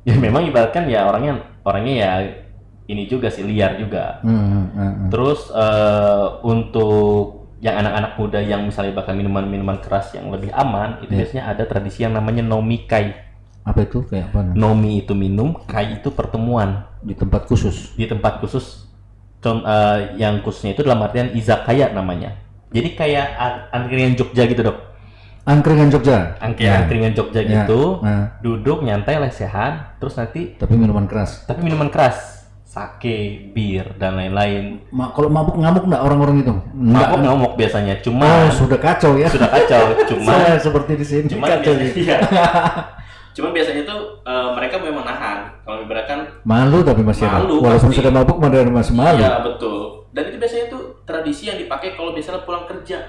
Ya memang ibaratkan ya orangnya ya ini juga sih, liar juga. Terus untuk yang anak-anak muda yang misalnya bahkan minuman-minuman keras yang lebih aman, itu biasanya ada tradisi yang namanya nomikai. Apa itu, kayak apa? Nomi itu minum, kai itu pertemuan Di tempat khusus. di tempat khusus. Yang khususnya itu dalam artian izakaya namanya. Jadi kayak angkringan Jogja gitu, Dok. Angkringan Jogja. Angkringan Jogja gitu. Duduk nyantai lesehan, terus nanti Tapi minuman keras. sake, bir dan lain-lain. Kalau mabuk ngamuk nggak orang-orang itu? Mabuk biasanya, cuma sudah kacau ya. cuma Saya seperti di sini. Kacau ya. iya. Cuman biasanya tuh mereka memang nahan. Kalau ibaratkan Malu tapi masih Malu, walaupun pasti. sudah mabuk masih malu. iya betul. Dan itu biasanya tuh tradisi yang dipakai kalau misalnya pulang kerja.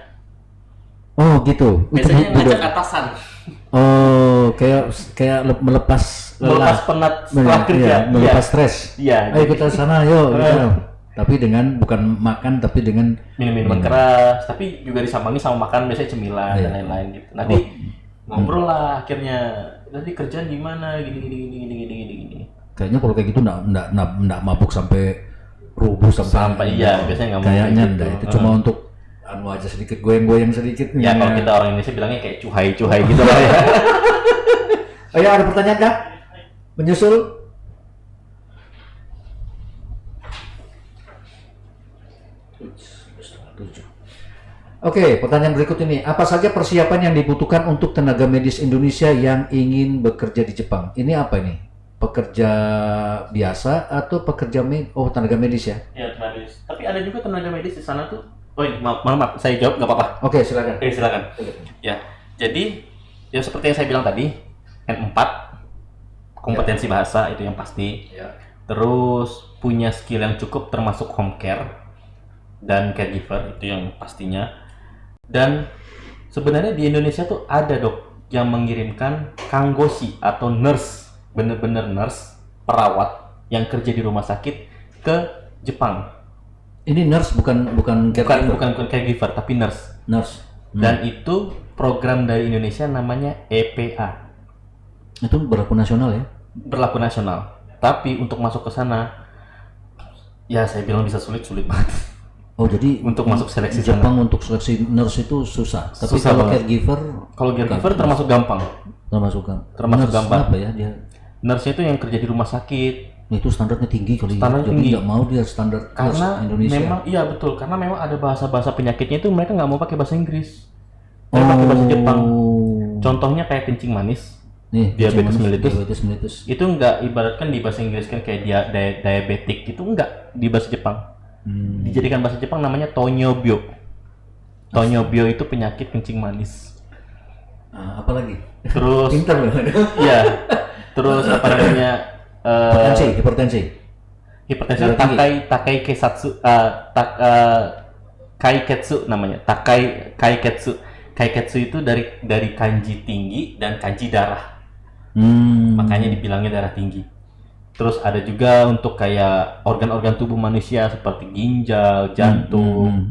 Oh gitu. Biasanya Itu ngajak juga. atasan. Oh, kayak melepas Melepas penat setelah kerja. Iya, melepas stres. Iya. Ayo kita sana, yuk. Gitu. Tapi dengan bukan makan, tapi dengan Minum-minuman keras, tapi juga disambangi sama makan biasanya cemilan dan lain-lain gitu. Nanti ngobrol lah akhirnya. Nanti kerjaan gimana? Gini. Kayaknya kalau kayak gitu nggak mabuk sampai rubuh Sampai iya, biasanya nggak mau kayaknya kayak enggak. gitu. Itu cuma untuk anu aja sedikit, goyang-goyang sedikit. Ya kalau kita orang Indonesia bilangnya kayak cuhai-cuhai gitu lah ya. Ayo, ada pertanyaan kah? Menyusul? Oke, pertanyaan berikut ini. Apa saja persiapan yang dibutuhkan untuk tenaga medis Indonesia yang ingin bekerja di Jepang? Ini apa ini? Pekerja biasa atau pekerja tenaga medis ya? Ya, tenaga medis. Tapi ada juga tenaga medis di sana tuh. Oh, maaf, saya jawab nggak apa-apa. Oke, silakan. Silakan. Ya, jadi ya seperti yang saya bilang tadi, N4, kompetensi bahasa itu yang pasti. Terus punya skill yang cukup termasuk home care dan caregiver itu yang pastinya. Dan sebenarnya di Indonesia tuh ada, Dok, yang mengirimkan kanggoshi atau nurse, bener-bener nurse, perawat yang kerja di rumah sakit ke Jepang. Ini nurse bukan caregiver. Bukan caregiver tapi nurse. Nurse. Dan itu program dari Indonesia namanya EPA. Itu berlaku nasional ya? Berlaku nasional. Tapi untuk masuk ke sana, ya saya bilang bisa sulit banget. Oh, jadi untuk masuk seleksi Jepang sana. untuk seleksi nurse itu susah. Tapi Susah kalau banget. caregiver termasuk gampang. termasuk Termasuk nurse gampang. apa ya dia? Nurse itu yang kerja di rumah sakit. Itu standarnya tinggi kali. Standar Jadi tinggi. nggak mau dia standar Karena Indonesia. memang iya betul, karena memang ada bahasa-bahasa penyakitnya itu mereka nggak mau pakai bahasa Inggris. Mereka pakai bahasa Jepang. Contohnya kayak kencing manis. Nih, Diabetes mellitus. Itu nggak ibaratkan di bahasa Inggris kan kayak diabetik, itu nggak di bahasa Jepang. Dijadikan bahasa Jepang namanya tonyobyo. Tonyobyo itu penyakit kencing manis. Apalagi? Terus Pintar loh. iya. Terus apa namanya? Hipertensi. Hipertensi itu takai kesatsu, kaiketsu namanya. Kaiketsu. Kaiketsu itu dari kanji tinggi dan kanji darah. Makanya dibilangnya darah tinggi. Terus ada juga untuk kayak organ-organ tubuh manusia seperti ginjal, jantung.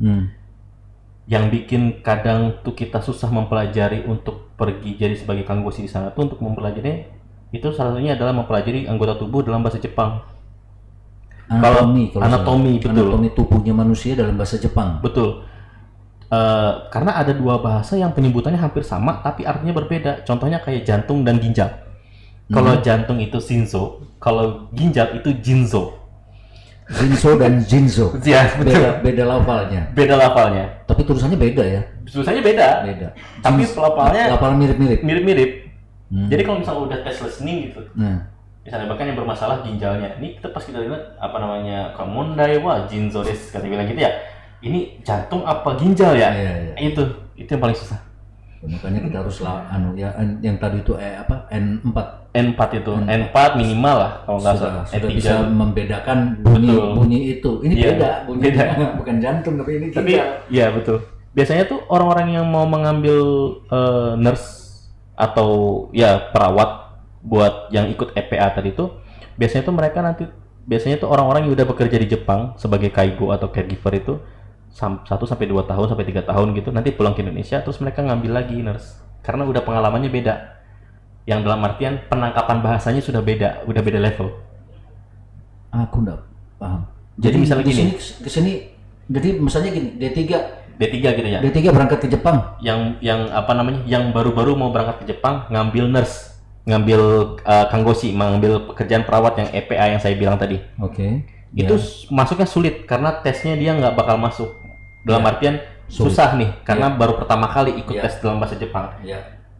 Yang bikin kadang tuh kita susah mempelajari untuk pergi jadi sebagai kanggoshi di sana tuh untuk mempelajari itu salah satunya adalah mempelajari anggota tubuh dalam bahasa Jepang. Anatomi, betul. Anatomi tubuhnya manusia dalam bahasa Jepang. Betul. Karena ada dua bahasa yang penyebutannya hampir sama tapi artinya berbeda. Contohnya kayak jantung dan ginjal. Kalau jantung itu shinzo, kalau ginjal itu jinzo. Jinzo dan Jinzo. Ya, beda lafalnya. Beda lafalnya. Tapi tulisannya beda ya. Tulisannya beda. Tapi lafalnya mirip-mirip. Mirip-mirip. Jadi kalau misalnya udah tes listening gitu. Misalnya bahkan yang bermasalah ginjalnya. Ini kita pas kita lihat apa namanya? Kamondai wa jinzo desu kata bilang gitu ya. Ini jantung apa ginjal ya? Iya. Itu yang paling susah. Makanya kita harus yang tadi itu N4. N4 itu, N4 minimal lah kalau nggak salah. Sudah bisa membedakan bunyi itu. Ini beda, beda. Bukan jantung tapi ini tapi iya betul. Biasanya tuh orang-orang yang mau mengambil nurse atau ya perawat buat yang ikut EPA tadi tuh, biasanya tuh biasanya tuh orang-orang yang udah bekerja di Jepang sebagai kaigo atau caregiver itu 1 sampai 2 tahun sampai 3 tahun gitu, nanti pulang ke Indonesia terus mereka ngambil lagi nurse karena udah pengalamannya beda. Yang dalam artian penangkapan bahasanya sudah beda level. Aku enggak paham. Jadi misalnya gini, kesini jadi misalnya gini, D3 gitu ya. D3 berangkat ke Jepang. Yang baru-baru mau berangkat ke Jepang ngambil nurse, ngambil kanggoshi, mengambil pekerjaan perawat yang EPA yang saya bilang tadi. Oke. Itu masuknya sulit karena tesnya dia nggak bakal masuk. Dalam artian sulit. Susah nih karena baru pertama kali ikut tes dalam bahasa Jepang.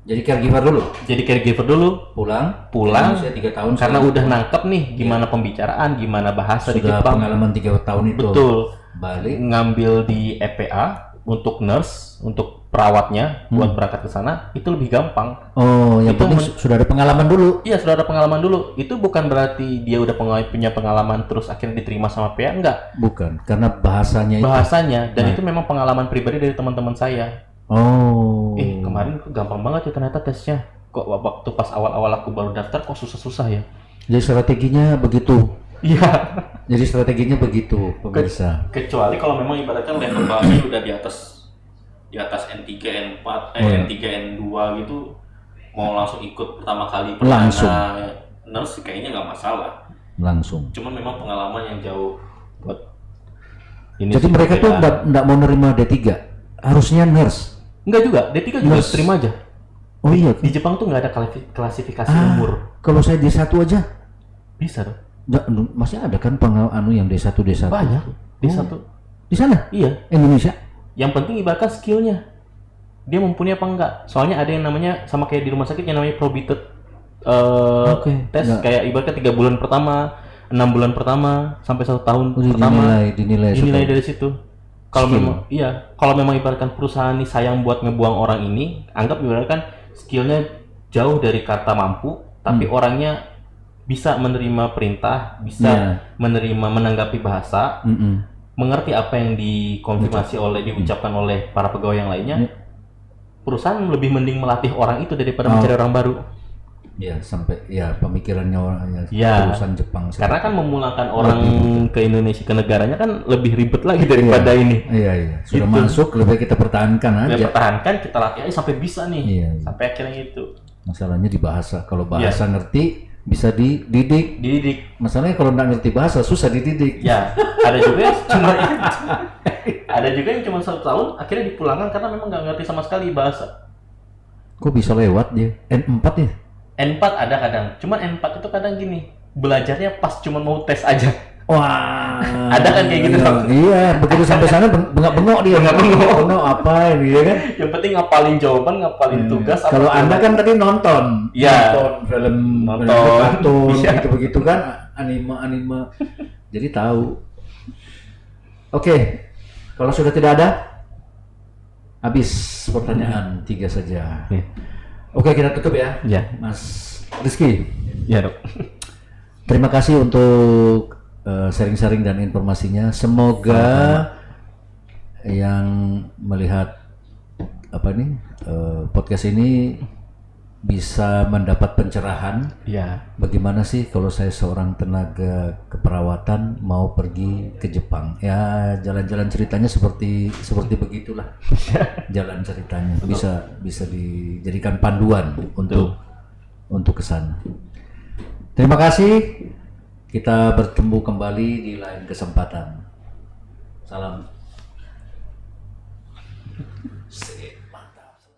Jadi caregiver dulu. Pulang 3 tahun karena udah nangkep nih gimana pembicaraan, gimana bahasa di Jepang. Pengalaman 3 tahun itu. Betul. Balik ngambil di EPA untuk nurse, untuk perawatnya buat berangkat ke sana itu lebih gampang. Oh, yang penting sudah ada pengalaman dulu. Iya, sudah ada pengalaman dulu. Itu bukan berarti dia udah punya pengalaman terus akhirnya diterima sama PA, enggak. Bukan, karena bahasanya dan itu memang pengalaman pribadi dari teman-teman saya. Oh. Kemarin gampang banget ya ternyata tesnya. Kok waktu pas awal-awal aku baru daftar kok susah-susah ya. Jadi strateginya begitu. Iya. Jadi strateginya begitu, pemirsa. Kecuali kalau memang ibaratkan level bahasanya udah di atas N3, N4, N3, N2 gitu, mau langsung ikut pertama kali nurse kayaknya nggak masalah. Langsung. Cuman memang pengalaman yang jauh buat ini. Jadi mereka tuh nggak mau nerima D3, harusnya nurse. Enggak juga, D3 juga terima aja. Oh iya. Di Jepang tuh nggak ada klasifikasi umur. Kalau saya D1 aja bisa dong. Masih ada kan yang D1 banyak D1 di sana? Iya, Indonesia. Yang penting ibaratkan skillnya dia mumpuni apa enggak. Soalnya ada yang namanya sama kayak di rumah sakit yang namanya probated tes. Kayak ibaratnya 3 bulan pertama, 6 bulan pertama sampai 1 tahun pertama dinilai dari situ. Kalau memang ibaratkan perusahaan ini sayang buat ngebuang orang ini, anggap ibaratkan skillnya jauh dari kata mampu, tapi orangnya bisa menerima perintah, bisa menanggapi bahasa, mengerti apa yang dikonfirmasi diucapkan oleh para pegawai yang lainnya. Perusahaan lebih mending melatih orang itu daripada mencari orang baru. Ya, sampai pemikirannya orangnya perusahaan Jepang. Karena kan memulangkan orang ke Indonesia, ke negaranya kan lebih ribet lagi daripada ini. Iya. Sudah masuk, lebih kita pertahankan aja. Kita latih aja sampai bisa nih. Sampai akhirnya itu. Masalahnya di bahasa. Kalau bahasa ngerti, bisa dididik. Masalahnya kalau nggak ngerti bahasa, susah dididik. Ya, ada juga yang cuma 1 tahun akhirnya dipulangkan karena memang nggak ngerti sama sekali bahasa. Kok bisa lewat dia? N4 ya? N4 ada kadang, cuman N4 itu kadang gini, belajarnya pas cuma mau tes aja. Wah, ada kan kayak gitu. Iya, begitu sampai sana bengok dia. Bengok apa ini ya kan? Yang penting ngapalin jawaban, ngapalin tugas. Kalau Anda kan tadi nonton film kartun begitu kan, anime. Jadi tahu. Oke. Kalau sudah tidak ada, habis pertanyaan 3 saja. Oke, kita tutup ya. Mas Rizky. Ya, Dok. Terima kasih untuk sharing-sharing dan informasinya. Semoga yang melihat podcast ini bisa mendapat pencerahan. Bagaimana sih kalau saya seorang tenaga keperawatan mau pergi ke Jepang? Ya, jalan-jalan ceritanya seperti begitulah. Jalan ceritanya bisa dijadikan panduan untuk ke sana. Terima kasih. Kita bertemu kembali di lain kesempatan. Salam.